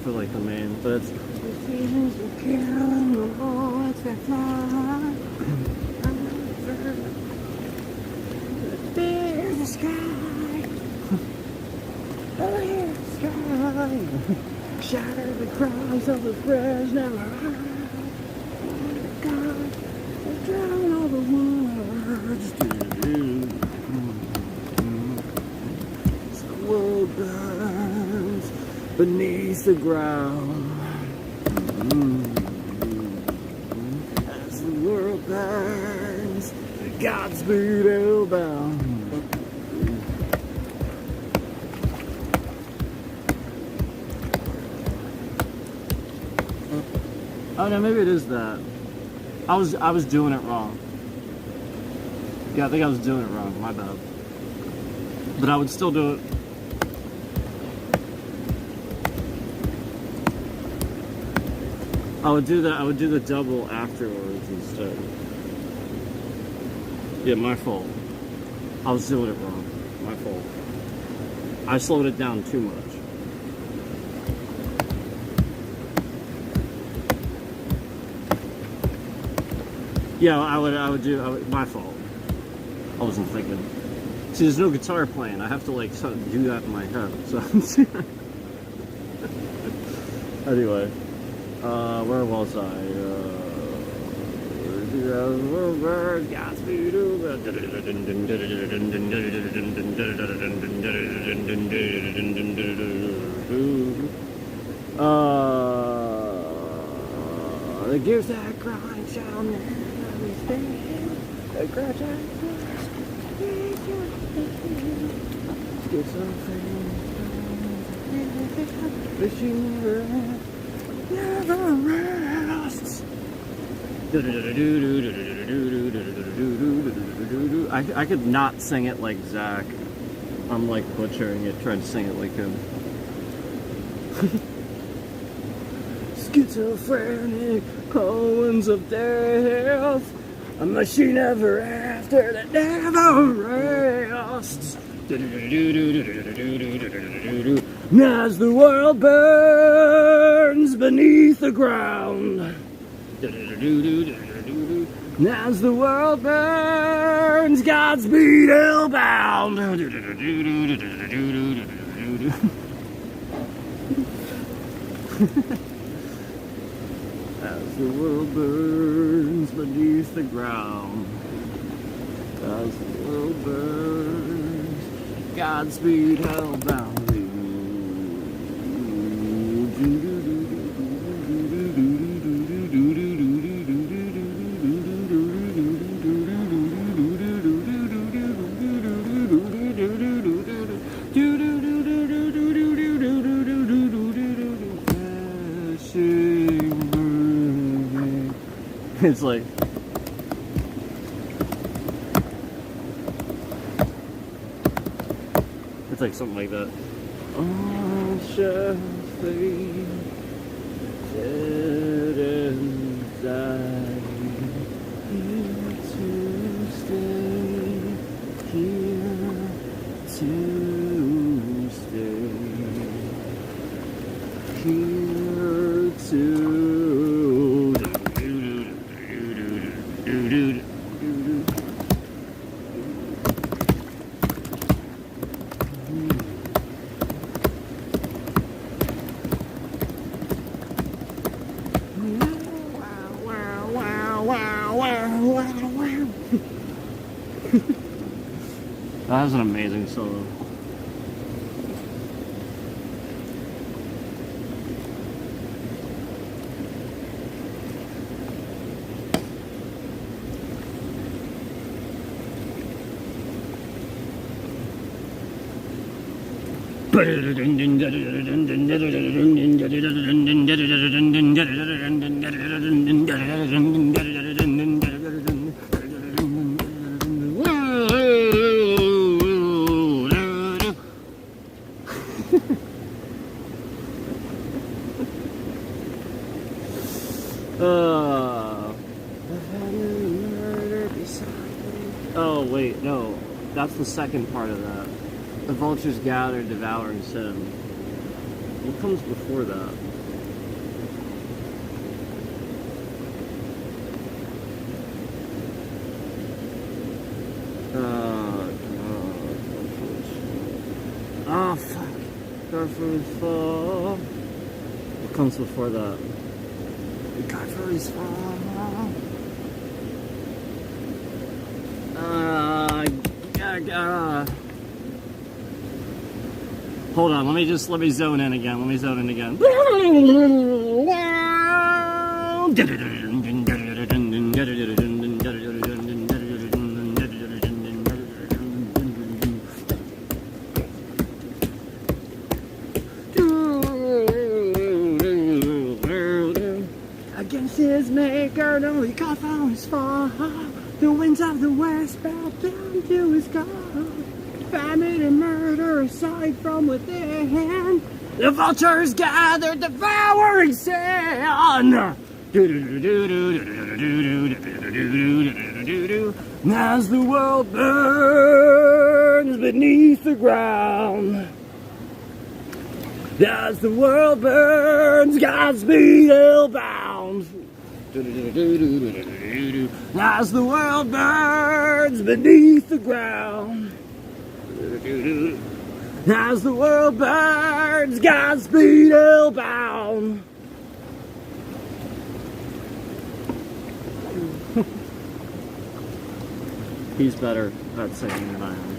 Speaker 2: For like the main, but it's. There's the sky. There's the sky. Shatter the cries of the prayers never heard. Drown all the words. As the world burns beneath the ground. As the world burns, Godspeed hellbound. Oh no, maybe it is that. I was doing it wrong. Yeah, I think I was doing it wrong. My bad. But I would still do it. I would do that. I would do the double afterwards instead. Yeah, my fault. I was doing it wrong. My my fault. I slowed it down too much. Yeah, I would do, my fault. I wasn't thinking. See, there's no guitar playing. I have to, like, sort of do that in my head, so. Anyway, where was I? The gears that grind shall never stand. The grudge never rests. I could not sing it like Zach. I'm like butchering it, trying to sing it like him. Schizophrenic poems of death, a machine ever after that never rests. As the world burns beneath the ground, as the world burns, Godspeed hellbound. As the world burns beneath the ground, as the world burns, Godspeed hellbound. It's like something like that. All shall fade, dead and die, here to stay, here to stay, here to. That was an amazing solo. Oh wait, no, that's the second part of that. The vultures gather, devouring sin. What comes before that? Oh fuck. Garfur's fall. What comes before that? Garfur's fall. Hold on, let me zone in again. Against his maker, no, he caught from his fall. The winds of the west bowed down to his God. Famine and murder aside from within. The vultures gather, devouring sin. As the world burns burns beneath the ground. As the world burns, Godspeed hellbound. As the world burns beneath the ground. As the world burns, Godspeed hellbound. He's better at singing than I am.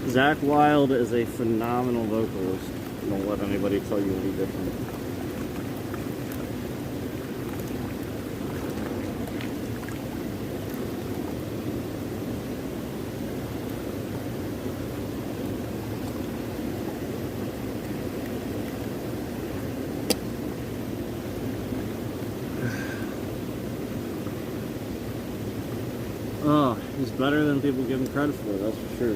Speaker 2: Zakk Wylde is a phenomenal vocalist. Don't let anybody tell you any different. Oh, he's better than people give him credit for, that's for sure.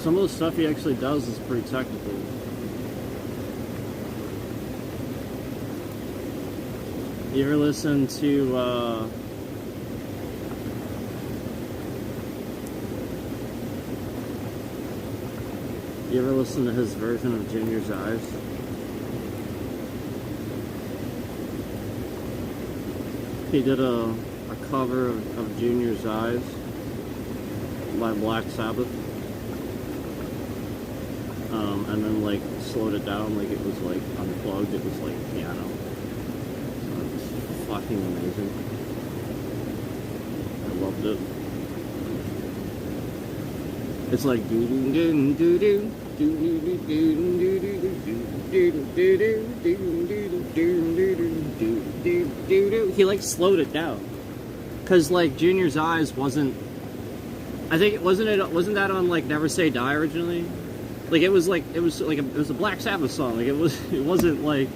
Speaker 2: Some of the stuff he actually does is pretty technical. You ever listen to, you ever listen to his version of Junior's Eyes? He did a cover of Junior's Eyes by Black Sabbath. And then like slowed it down like it was like unplugged, it was like piano. So it was fucking amazing. I loved it. It's like doo doo doo doo doo doo doo doo doo doo doo. He like slowed it down. Cause like Junior's Eyes wasn't, I think wasn't that on like Never Say Die originally? Like it was a Black Sabbath song. Like it wasn't like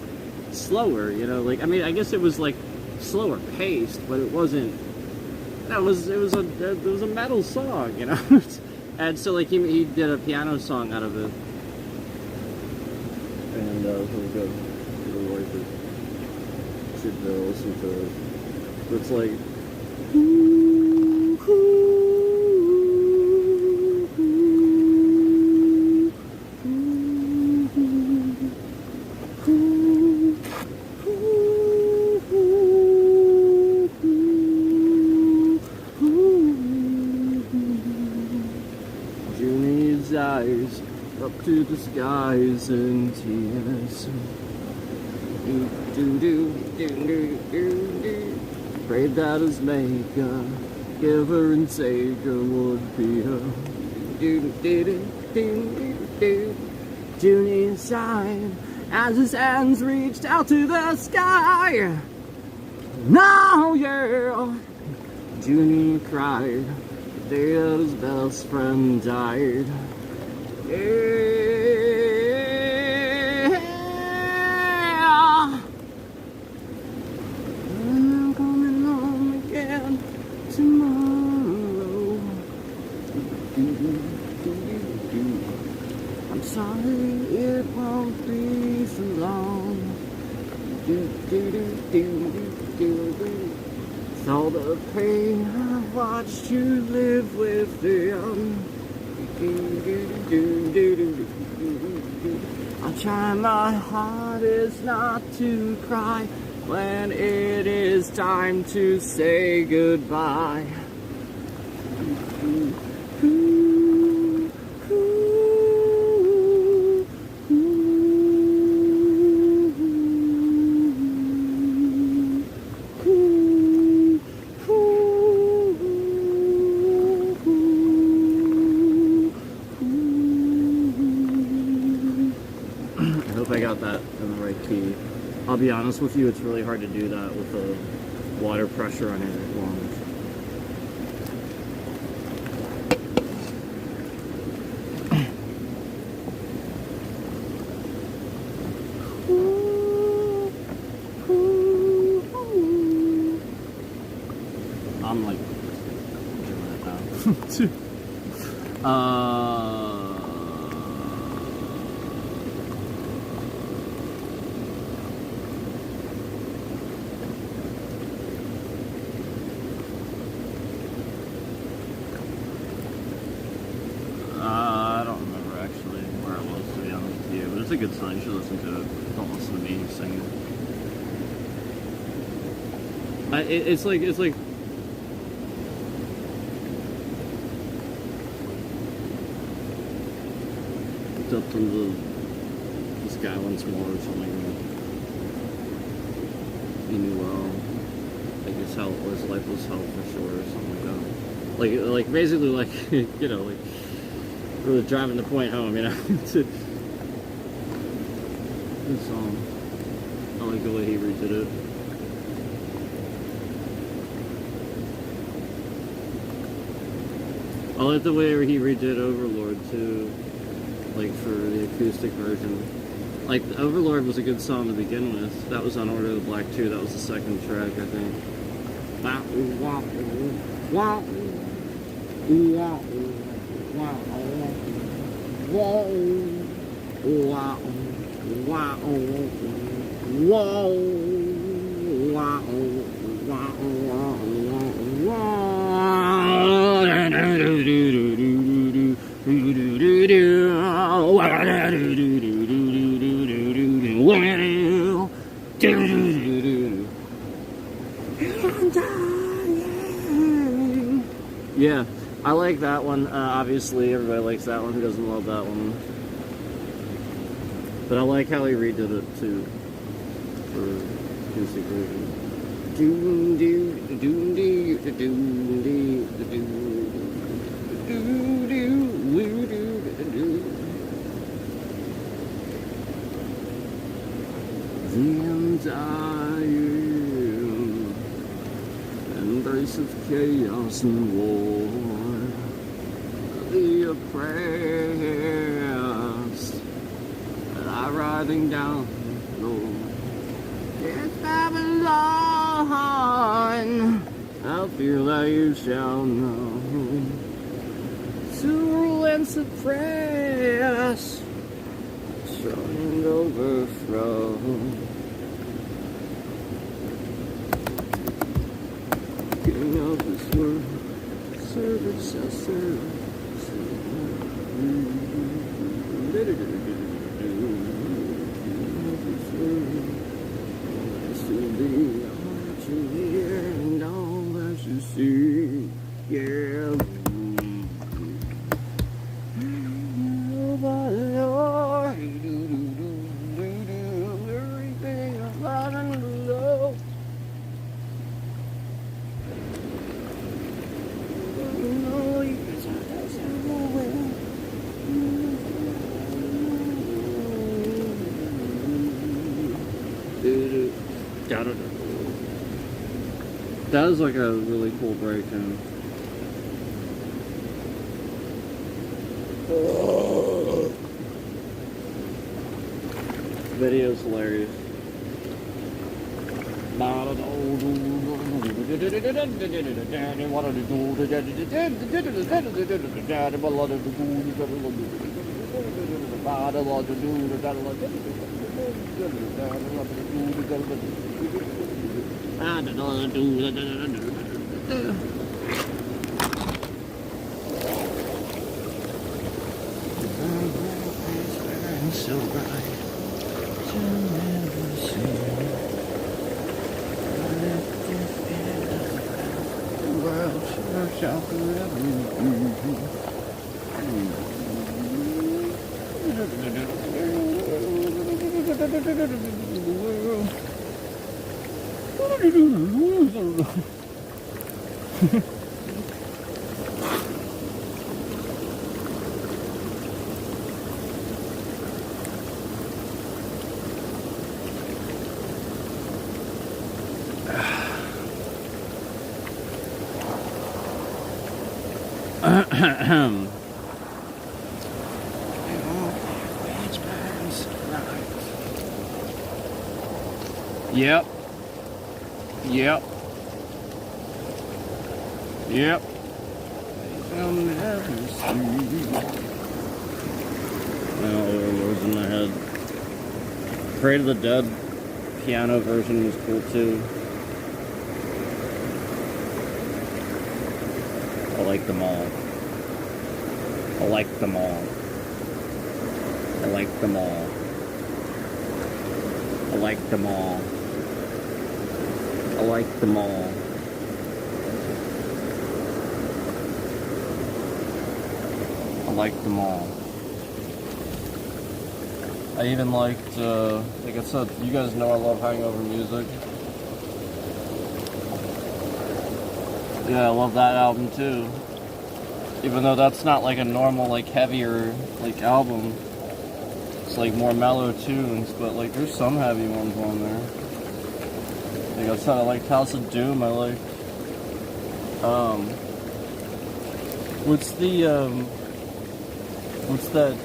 Speaker 2: slower, you know. Like I mean, I guess it was like slower paced, but it wasn't. It was a metal song, you know. And so like he did a piano song out of it, and it was really good. Really liked it. Should listen to it. It's like. Eyes up to the skies and tears. Prayed that his maker, giver and savior would be her. Junie sighed as his hands reached out to the sky. Now, yeah, Junie cried the day that his best friend died. Yeah, I'm coming home again tomorrow. I'm sorry it won't be for long. With all the pain I've watched you live with them. I'll try my hardest not to cry when it is time to say goodbye. I got that in the right key. I'll be honest with you, it's really hard to do that with the water pressure on your lungs. I'm like doing it now. It's a good song. You should listen to it. Don't listen to me sing it. It's like it's up to the sky once more or something. He knew well. I guess how his life was hell for sure or something like that. Like basically like you know like really driving the point home, you know. To this song. I like the way he redid it. I like the way he redid Overlord too, like for the acoustic version. Like Overlord was a good song to begin with. That was on Order of the Black 2. That was the second track, I think. Yeah, I like that one. Obviously, everybody likes that one. Who doesn't love that one? But I like how he redid it too for acoustic version. The undying embrace of chaos and war, the oppressed that are riding down the floor. It's Babylon, I feel that you shall know, to rule and suppress, strong and overthrow. King of this world, servant shall serve. To be what you hear and all that you see, yeah. Everything above and below. That was like a really cool break-in. Video's hilarious. So bright to never see. The world shall forever Yep. Yep. Yep. I'll never see. Now Overlord's in my head. Parade of the Dead piano version was cool too. I like them all. I like them all. I like them all. liked them all. I liked them all. I liked them all. I even liked, like I said, you guys know I love Hangover music. Yeah, I love that album too. Even though that's not like a normal, like heavier, like album. It's like more mellow tunes, but like there's some heavy ones on there. Like I said, I liked House of Doom. I liked, what's that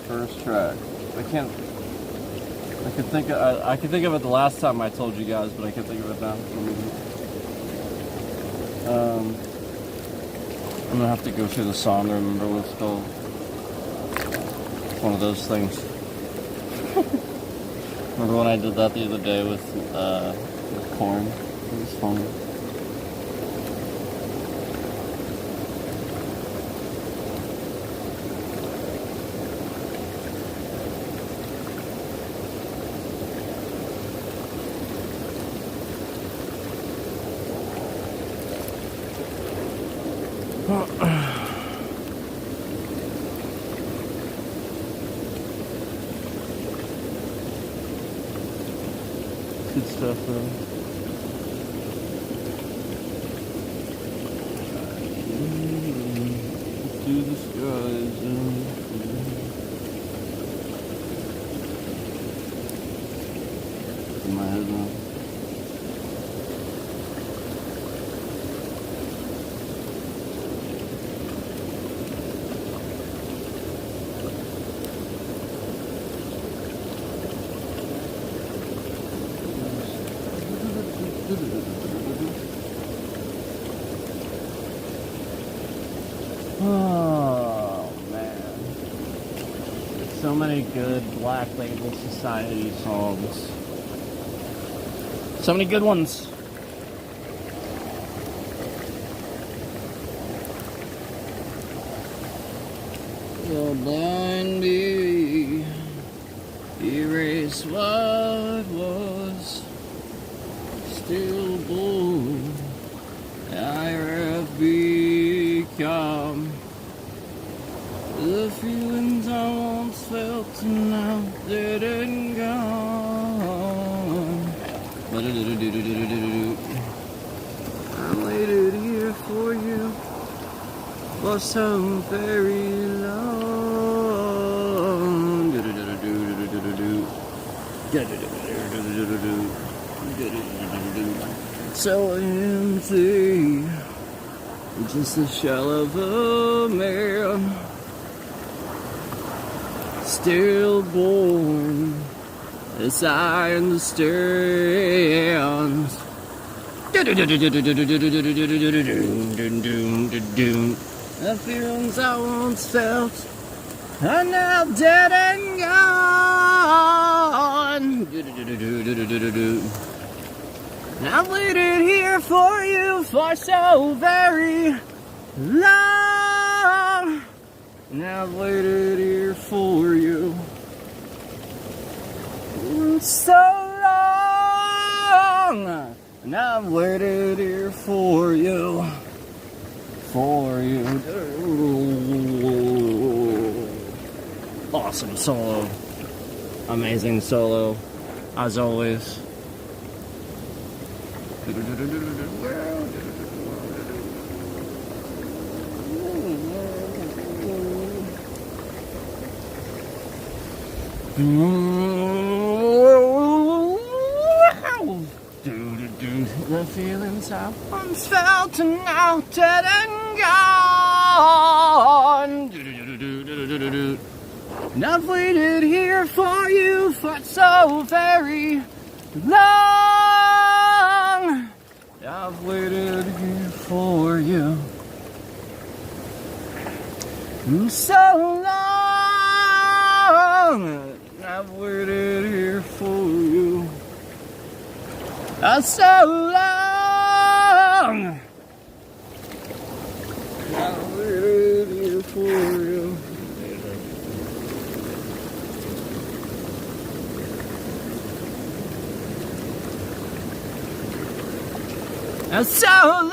Speaker 2: first track? I can think of it the last time I told you guys, but I can't think of it now. I'm gonna have to go through the song to remember what it's called. It's one of those things. Remember when I did that the other day with Korn? It was funny. Good stuff though. To the skies in my head now. Oh man, so many good Black Label Society songs. So many good ones. The blind beauty erase what was still born. I have become the feelings I once felt and now dead and gone. I waited here for you for so very long. So empty, just a shell of a man, still born, as I understand. The feelings I once felt are now dead and gone. I've waited here for you for so very long. And I've waited here for you so long. And I've waited here for you. Awesome solo. Amazing solo. As always. The feelings I once felt are now dead and gone. And I've waited here for you for so very long. I've waited here for you so long. I've waited here for you so long. I've waited here for you.
Speaker 1: So long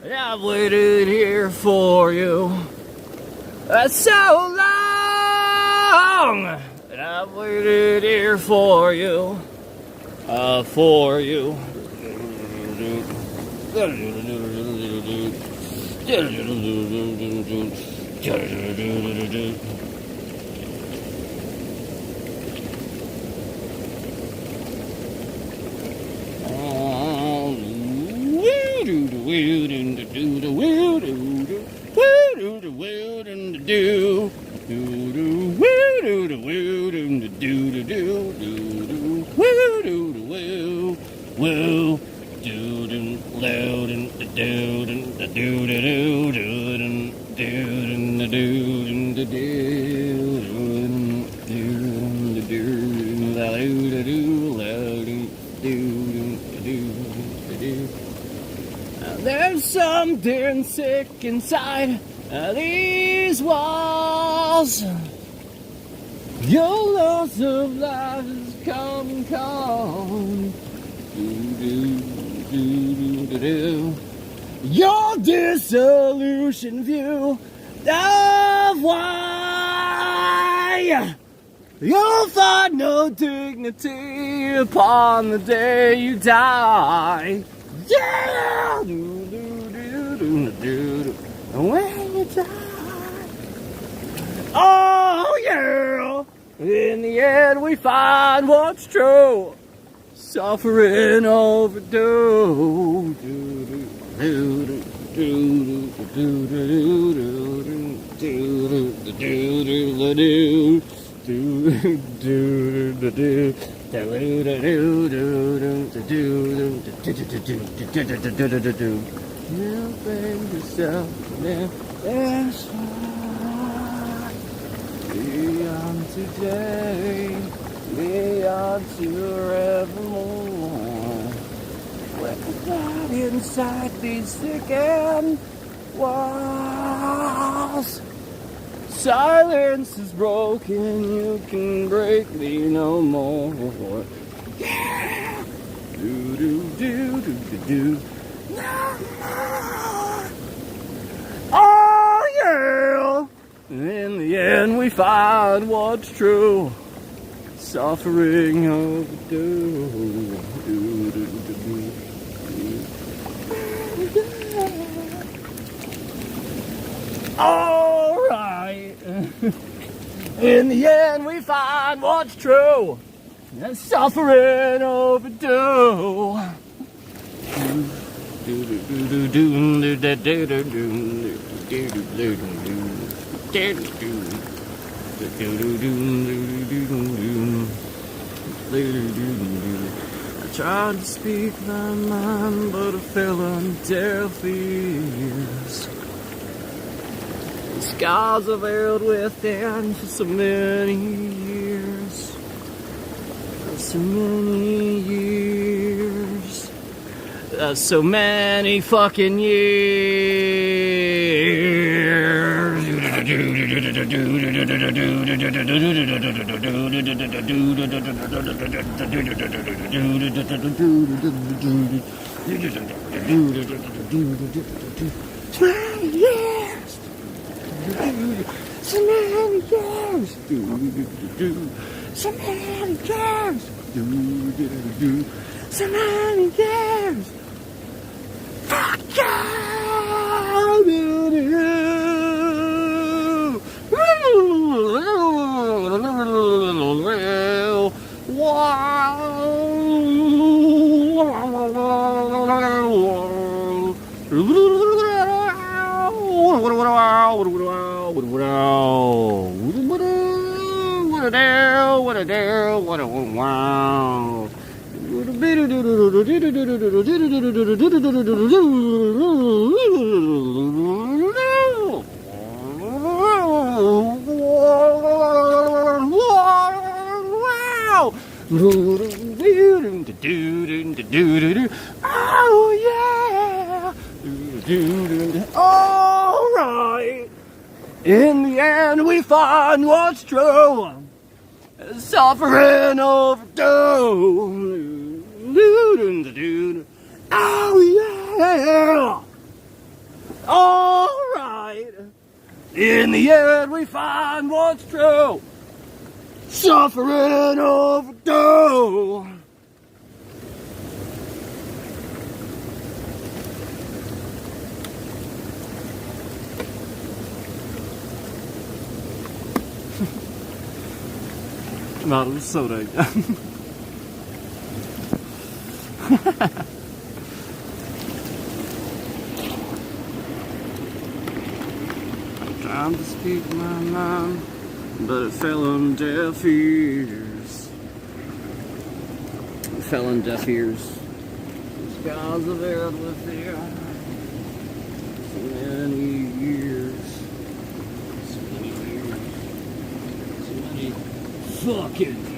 Speaker 1: I've waited here for you. So long I've waited here for you. For you. There's something sick inside these walls. Your loss of life has come and gone. Your dissolution view of why you'll find no dignity upon the day you die. Yeah! When you die. Oh yeah! In the end we find what's true. Suffering overdue. Nothing yourself, that's why. Beyond today, beyond forevermore. With that inside these thickened walls. Silence is broken, you can break me no more. Yeah! Do do do do do do. No more. Oh yeah! In the end we find what's true. Suffering overdue. Do, do, do, do. Alright. In the end we find what's true. Suffering overdue. I tried to speak my mind, but I fell on deaf ears. The scars I've held within for so many years. For so many years. So many fucking years. So many years. So many years. So many years. Fuck Oh yeah! Alright! In the end we find what's true. Suffering overdue.
Speaker 2: Oh yeah! Alright! In the end we find what's true. Suffering overdue. I'm out of soda again. I'm trying to speak my mind, but it fell on deaf ears. It fell on deaf ears. The skies have had with you so many years. So many years. So many fucking years.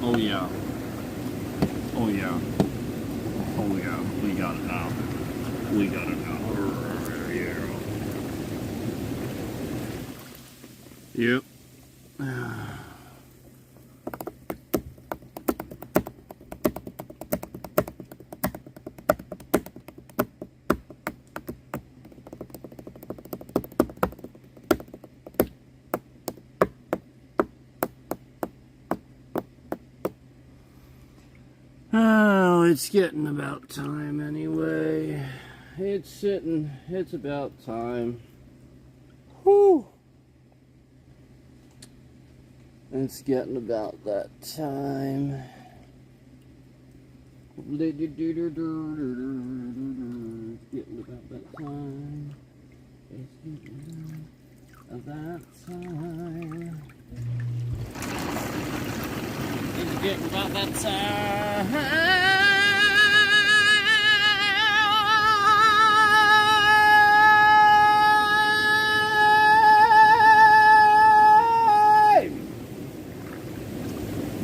Speaker 2: Oh yeah. Oh yeah. Oh yeah. We got it now. We got it now. Yeah. Yep. Oh, it's getting about time anyway. It's about time. Whew. It's getting about that time. Getting about that time. It's getting about that time. It's getting about that time.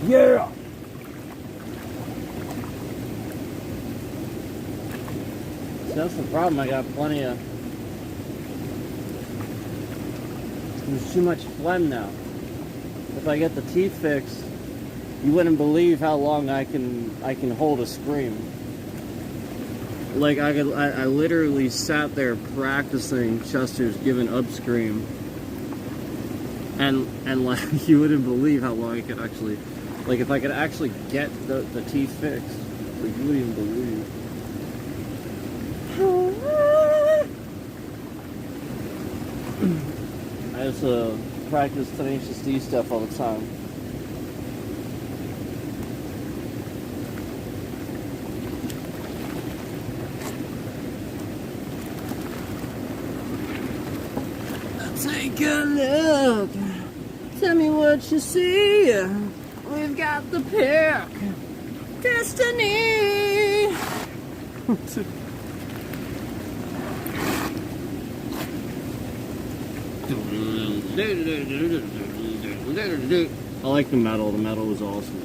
Speaker 2: Yeah. So that's the problem. I got plenty of. There's too much phlegm now. If I get the teeth fixed, you wouldn't believe how long I can hold a scream. Like I literally sat there practicing Chester's Give An Up scream, and like you wouldn't believe how long I could actually, like if I could actually get the teeth fixed, like you wouldn't even believe. I just practice Tenacious D stuff all the time. Take a look. Tell me what you see. We've got the pick. Destiny. I like the metal. The metal was awesome.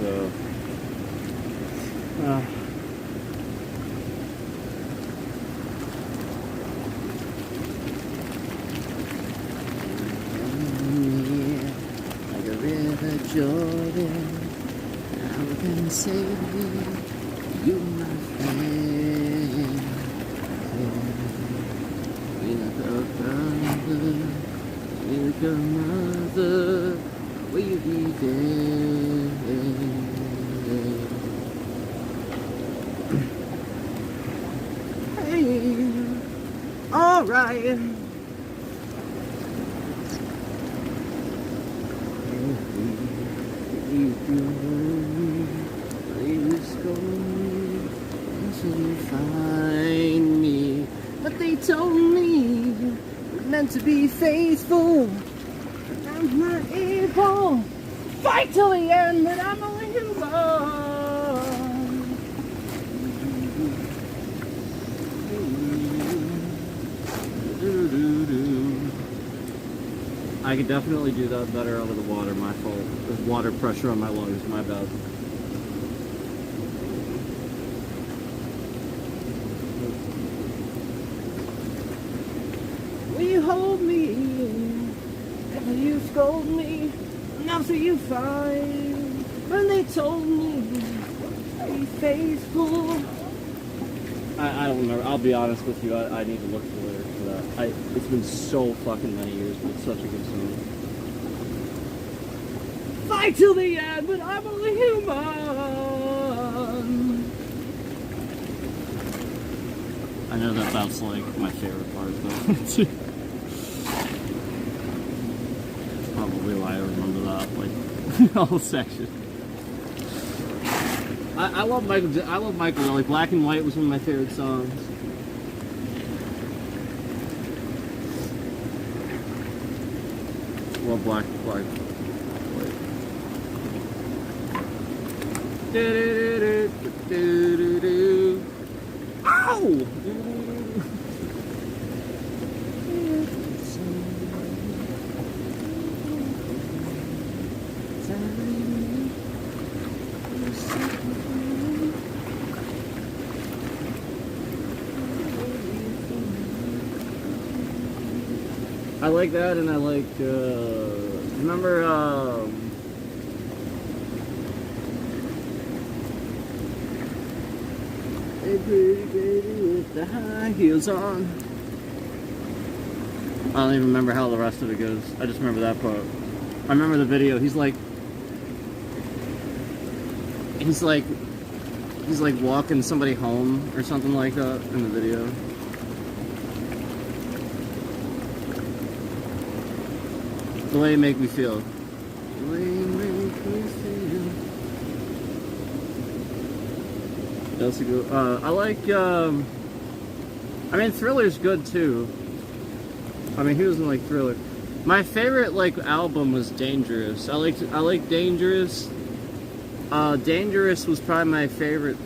Speaker 2: So, like a river Jordan, how can save me? You, my friend. Like a brother, like a mother, will you be there? Hey, alright. You until you find me. But they told me we're meant to be faithful. I'm not able. Fight till the end, but I'm only human. I could definitely do that better out of the water. My fault. There's water pressure on my lungs. My bad. Will you hold me? Will you scold me? Enough so you find. When they told me, be faithful. I don't remember. I'll be honest with you. I need to look for the lyrics for that. It's been so fucking many years, but it's such a good song. Fight till the end, but I'm only human. I know that that's like my favorite part though. That's probably why I remember that, like the whole section. I love Michael. I love Michael. Like Black and White was one of my favorite songs. Love Black and White. Ow! I like that, and I like, remember, hey pretty baby with the high heels on. I don't even remember how the rest of it goes. I just remember that part. I remember the video. He's like walking somebody home or something like that in the video. The way you make me feel. The way you make me feel. That's a good. I like. I mean, Thriller's good too. I mean, he was in like Thriller. My favorite like album was Dangerous. I like Dangerous. Dangerous was probably my favorite.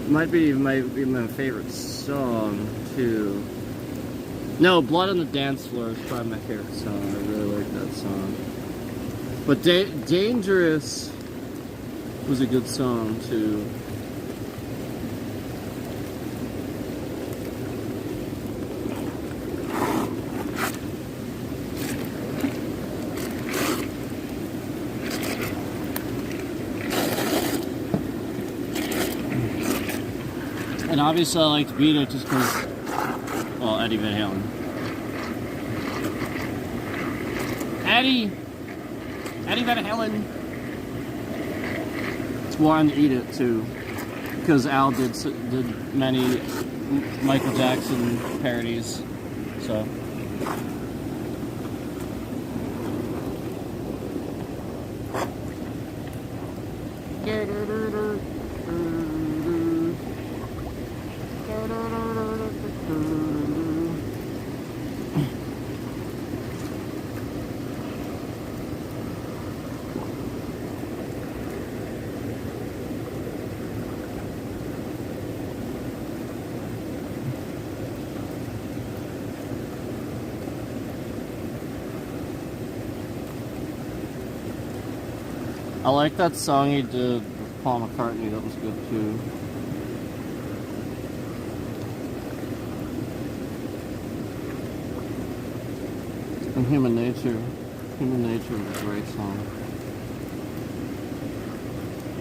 Speaker 2: Might be my favorite song too. No, Blood on the Dance Floor is probably my favorite song. I really like that song. But Dangerous was a good song too. And obviously I liked Beat It just because, well, Eddie Van Halen. Eddie Van Halen. It's Warren to Eat It too, because Al did many Michael Jackson parodies, so. I like that song he did with Paul McCartney. That was good too. And Human Nature. Human Nature was a great song.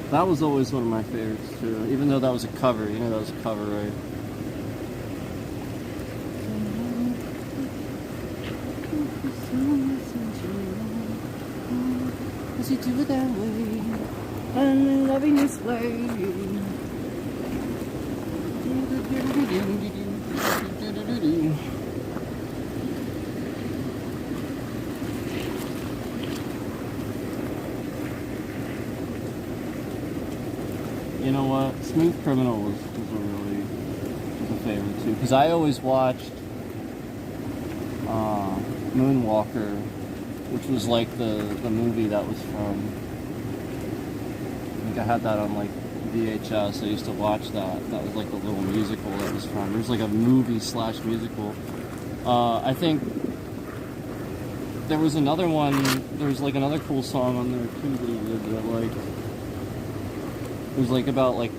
Speaker 2: That was always one of my favorites too. Even though that was a cover. You know that was a cover, right? Cause you do it that way. I'm loving this way. You know what? Smooth Criminal was a favorite too. Because I always watched Moonwalker, which was like the movie that was from. I think I had that on like VHS. I used to watch that. That was like the little musical that was from. There's like a movie / musical. I think there was another one. There was like another cool song on there too that he did that like. It was like about like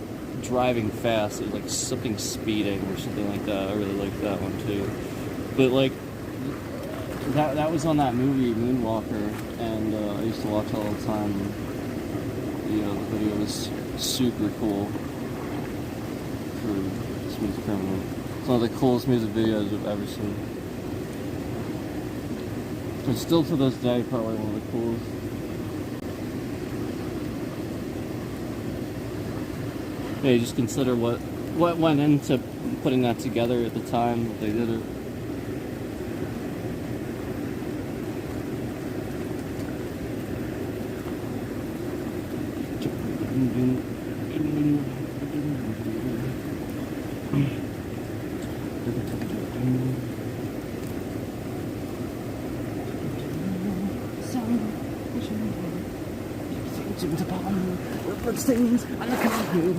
Speaker 2: driving fast. It was like something speeding or something like that. I really liked that one too. But like that was on that movie Moonwalker, and I used to watch it all the time. The video was super cool for Smooth Criminal. It's one of the coolest music videos I've ever seen. And still to this day, probably one of the coolest. Yeah, you just consider what went into putting that together at the time that they did it. Bloodstains on the carpet.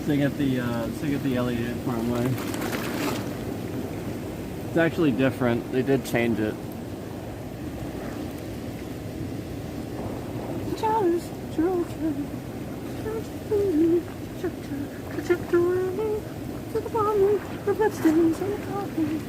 Speaker 2: Sing at the Elliott Farm way. It's actually different. They did change it. The bloodstains on the carpet.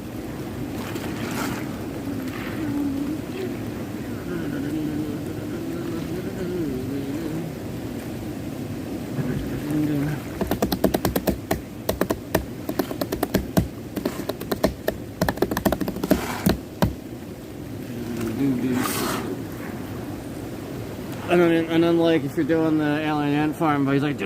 Speaker 2: And then like if you're doing the Alien Ant Farm, but he's like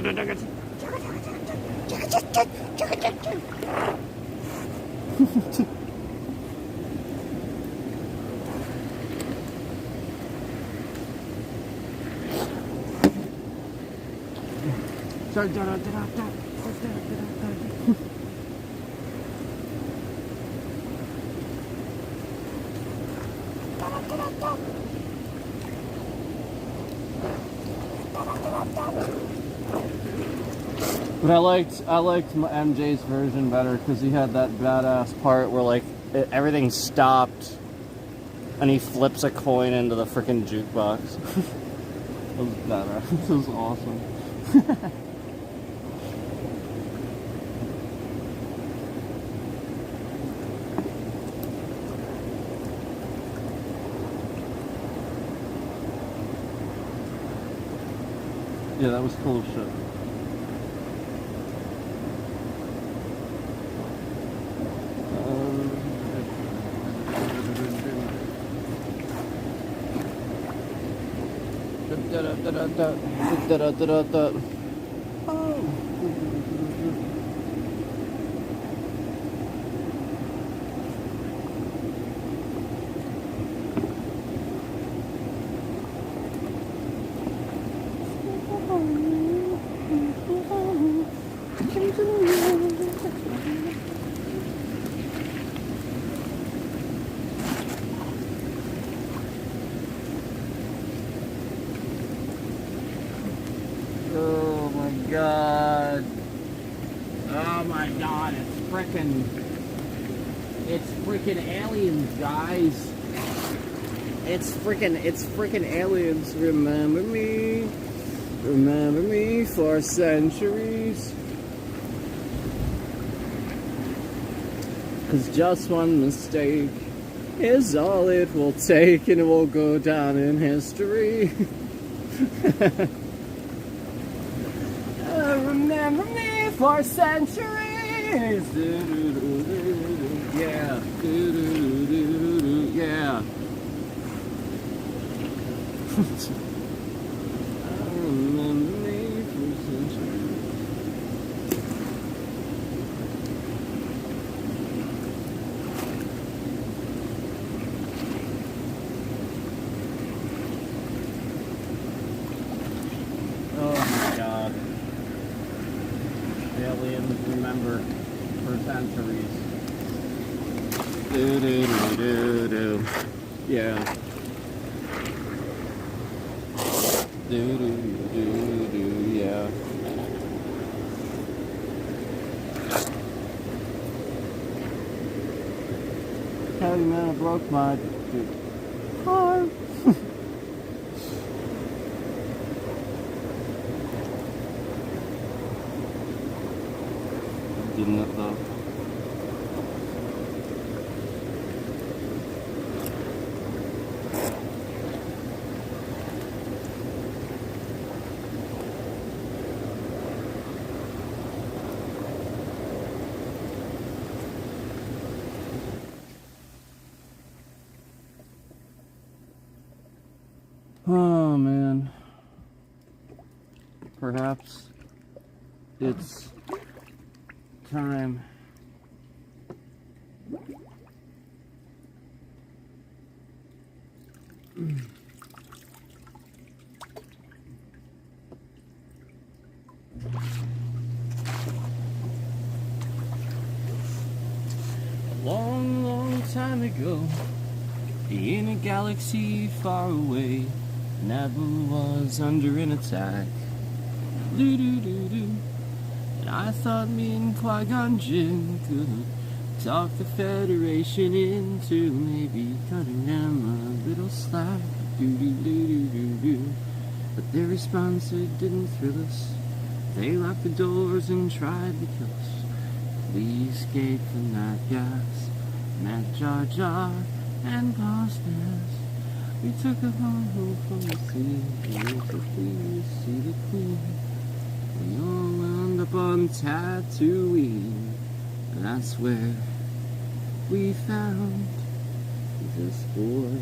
Speaker 2: But I liked MJ's version better because he had that badass part where like everything stopped and he flips a coin into the freaking jukebox. That was badass. It was awesome. Yeah, that was cool as shit. Oh my god. my god, it's frickin' aliens, guys. It's frickin' aliens. Remember me for centuries. 'Cause just one mistake is all it will take, and it will go down in history. Remember me for centuries. Yeah. Yeah. Remember me for centuries. Oh my god. Aliens remember for centuries. Yeah. Yeah. Hey man, I broke my car. Didn't it though? Oh man. Perhaps it's time a long time ago, in a galaxy far away, Naboo was under an attack. Doo-doo-doo-doo. And I thought me and Qui-Gon Jinn could talk the Federation into maybe cutting them a little slack. Doo-doo-doo-doo-doo-doo. But their response, it didn't thrill us. They locked the doors and tried to kill us. We escaped from that gas, Matt Jar Jar and Boss Nass. We took a home from the sea, we went to see the Queen. We all wound up on Tatooine, and that's where we found this boy.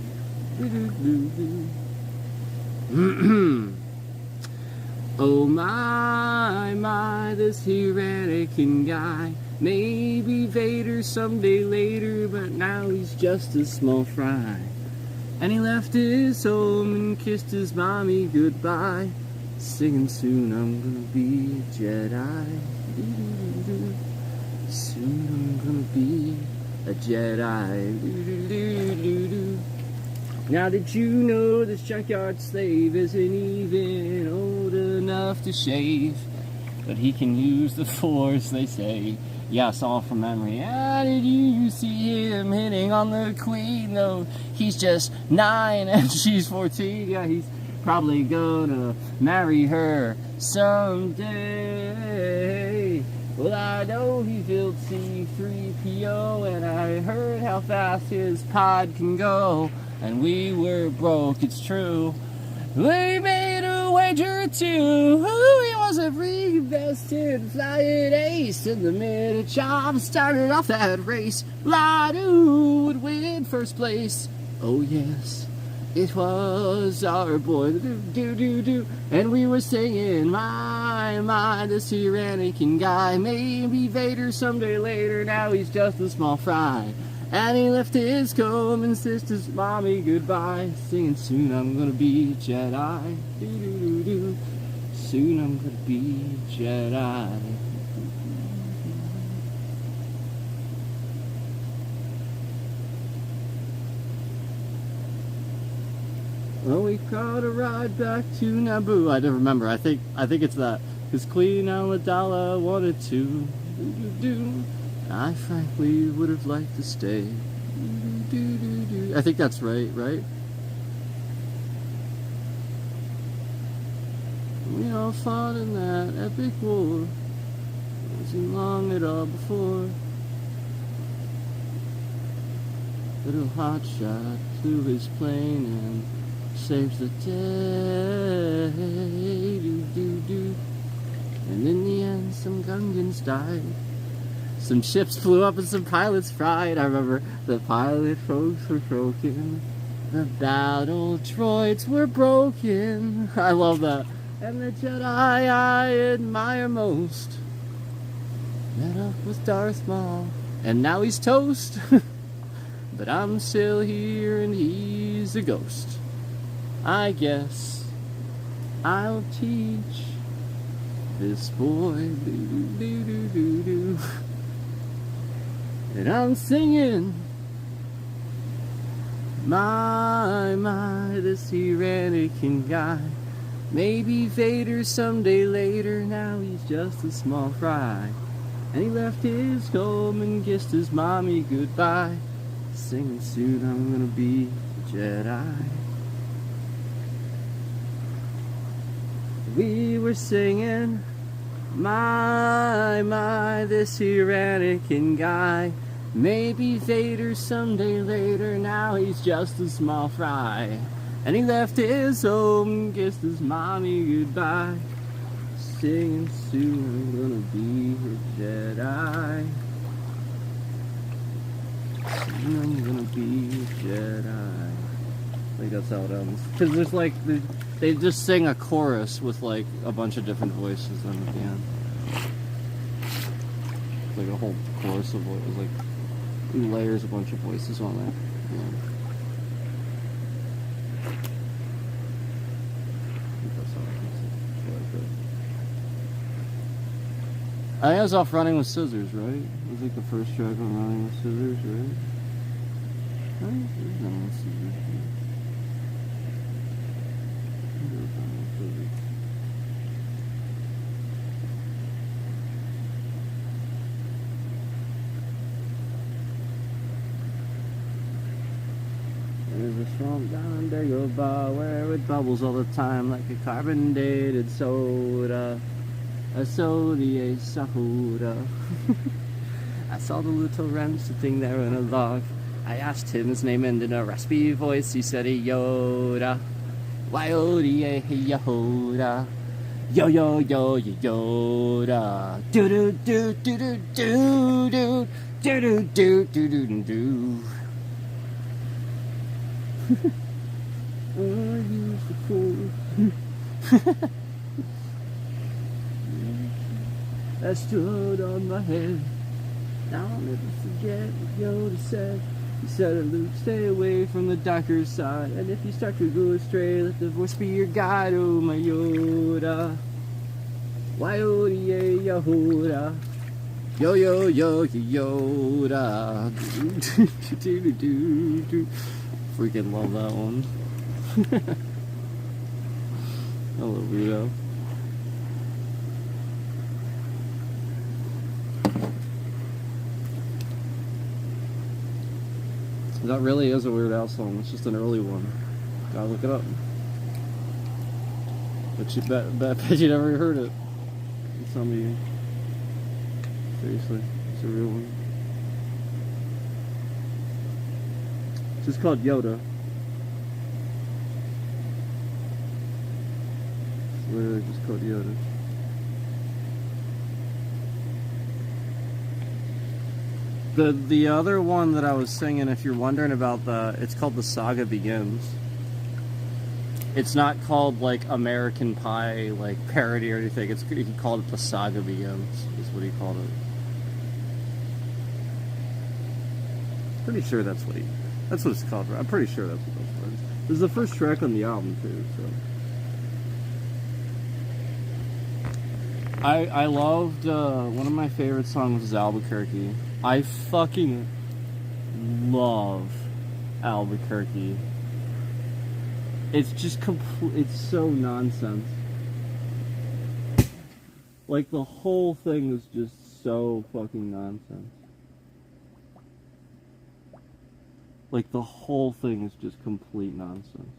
Speaker 2: Oh my, this here Anakin guy. Maybe Vader someday later, but now he's just a small fry. And he left his home and kissed his mommy goodbye, singing soon I'm gonna be a Jedi. Doo-doo-doo-doo. Soon I'm gonna be a Jedi. Doo-doo-doo-doo-doo. Now did you know this junkyard slave isn't even old enough to shave? But he can use the Force, they say. Yes, all from memory. How did you see him hitting on the Queen? No, he's just 9 and she's 14. Yeah, he's probably gonna marry her someday. Well, I know he built C-3PO, and I heard how fast his pod can go. And we were broke, it's true. We made a wager or two. Who he was a reinvested flying ace. In the minute job started off that race, Ladu would win first place. Oh yes, it was our boy, do-do-do-do. And we were singing, my, this here Anakin guy. Maybe Vader someday later, now he's just a small fry. And he left his comb and kissed his mommy goodbye, singing soon I'm gonna be a Jedi. Do-do-do-do. Soon I'm gonna be a Jedi. Well, we caught a ride back to Naboo. I don't remember. I think it's that. Because Queen Amidala wanted to. I frankly would have liked to stay. I think that's right? We all fought in that epic war. Wasn't long at all before. Little hotshot flew his plane and saved the day. And in the end, some Gungans died. Some ships flew up and some pilots fried. I remember the pilot folks were broken. The battle droids were broken. I love that. And the Jedi I admire most met up with Darth Maul, and now he's toast. But I'm still here and he's a ghost. I guess I'll teach this boy do. And I'm singing my, this here Anakin guy. Maybe Vader someday later, now he's just a small fry. And he left his home and kissed his mommy goodbye, singing soon I'm gonna be a Jedi. We were singing my, this here Anakin guy. Maybe Vader someday later, now he's just a small fry. And he left his home, kissed his mommy goodbye, singing soon I'm gonna be a Jedi. Soon I'm gonna be a Jedi. I think that's how it ends. Because there's like, they just sing a chorus with like a bunch of different voices then at the end. It's like a whole chorus of voices, like layers a bunch of voices on that. Yeah. I think I was off Running with Scissors, right? It was like the first track on Running with Scissors, right? Running with Scissors. There's a strong down Dago bar where it bubbles all the time like a carbonated soda. A soda, soda. I saw the little wren sitting there in a log. I asked him his name and in a raspy voice he said Yoda. Yoda, Yoda. Yo yo yo Yoda. Do do do do do do do do do do do do. Oh, he's so cool. That stood on my head. Now I'll never forget what Yoda said. He said, Luke, stay away from the darker side. And if you start to go astray, let the voice be your guide, oh my Yoda. Yoda, Yoda. Yo yo yo Yoda. Freaking love that one. I love Rudolph. That really is a Weird Al song. It's just an early one. Gotta look it up. But you bet you never heard it. Some of you. Seriously, it's a real one. It's just called Yoda. It's literally just called Yoda. The other one that I was singing, if you're wondering about it's called The Saga Begins. It's not called like American Pie, like parody or anything. He called it The Saga Begins, is what he called it. Pretty sure that's what it's called. I'm pretty sure that's what those words. This is the first track on the album too, so. I loved, one of my favorite songs was Albuquerque. I fucking love Albuquerque. It's just it's so nonsense. Like the whole thing is just so fucking nonsense. Like, the whole thing is just complete nonsense.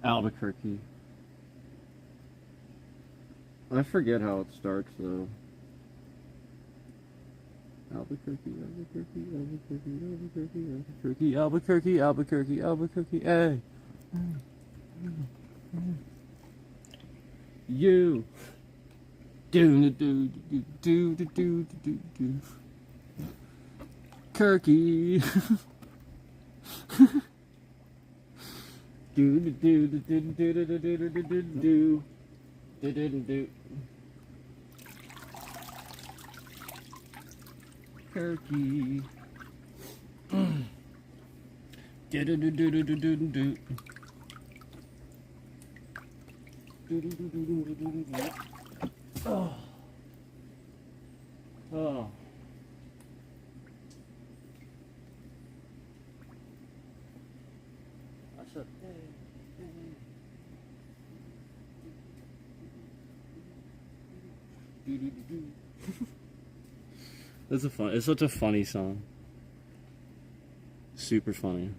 Speaker 2: Albuquerque. I forget how it starts, though. Albuquerque, Albuquerque, Albuquerque, Albuquerque, Albuquerque, Albuquerque, Albuquerque, Albuquerque, hey! You! Do do do do do do do do. Kirky! Do do do do do do do do do do do do. Do. Turkey. Do do do do do do do do. Do do do do do do do do. Oh. Oh. What's up? It's such a funny song. Super funny.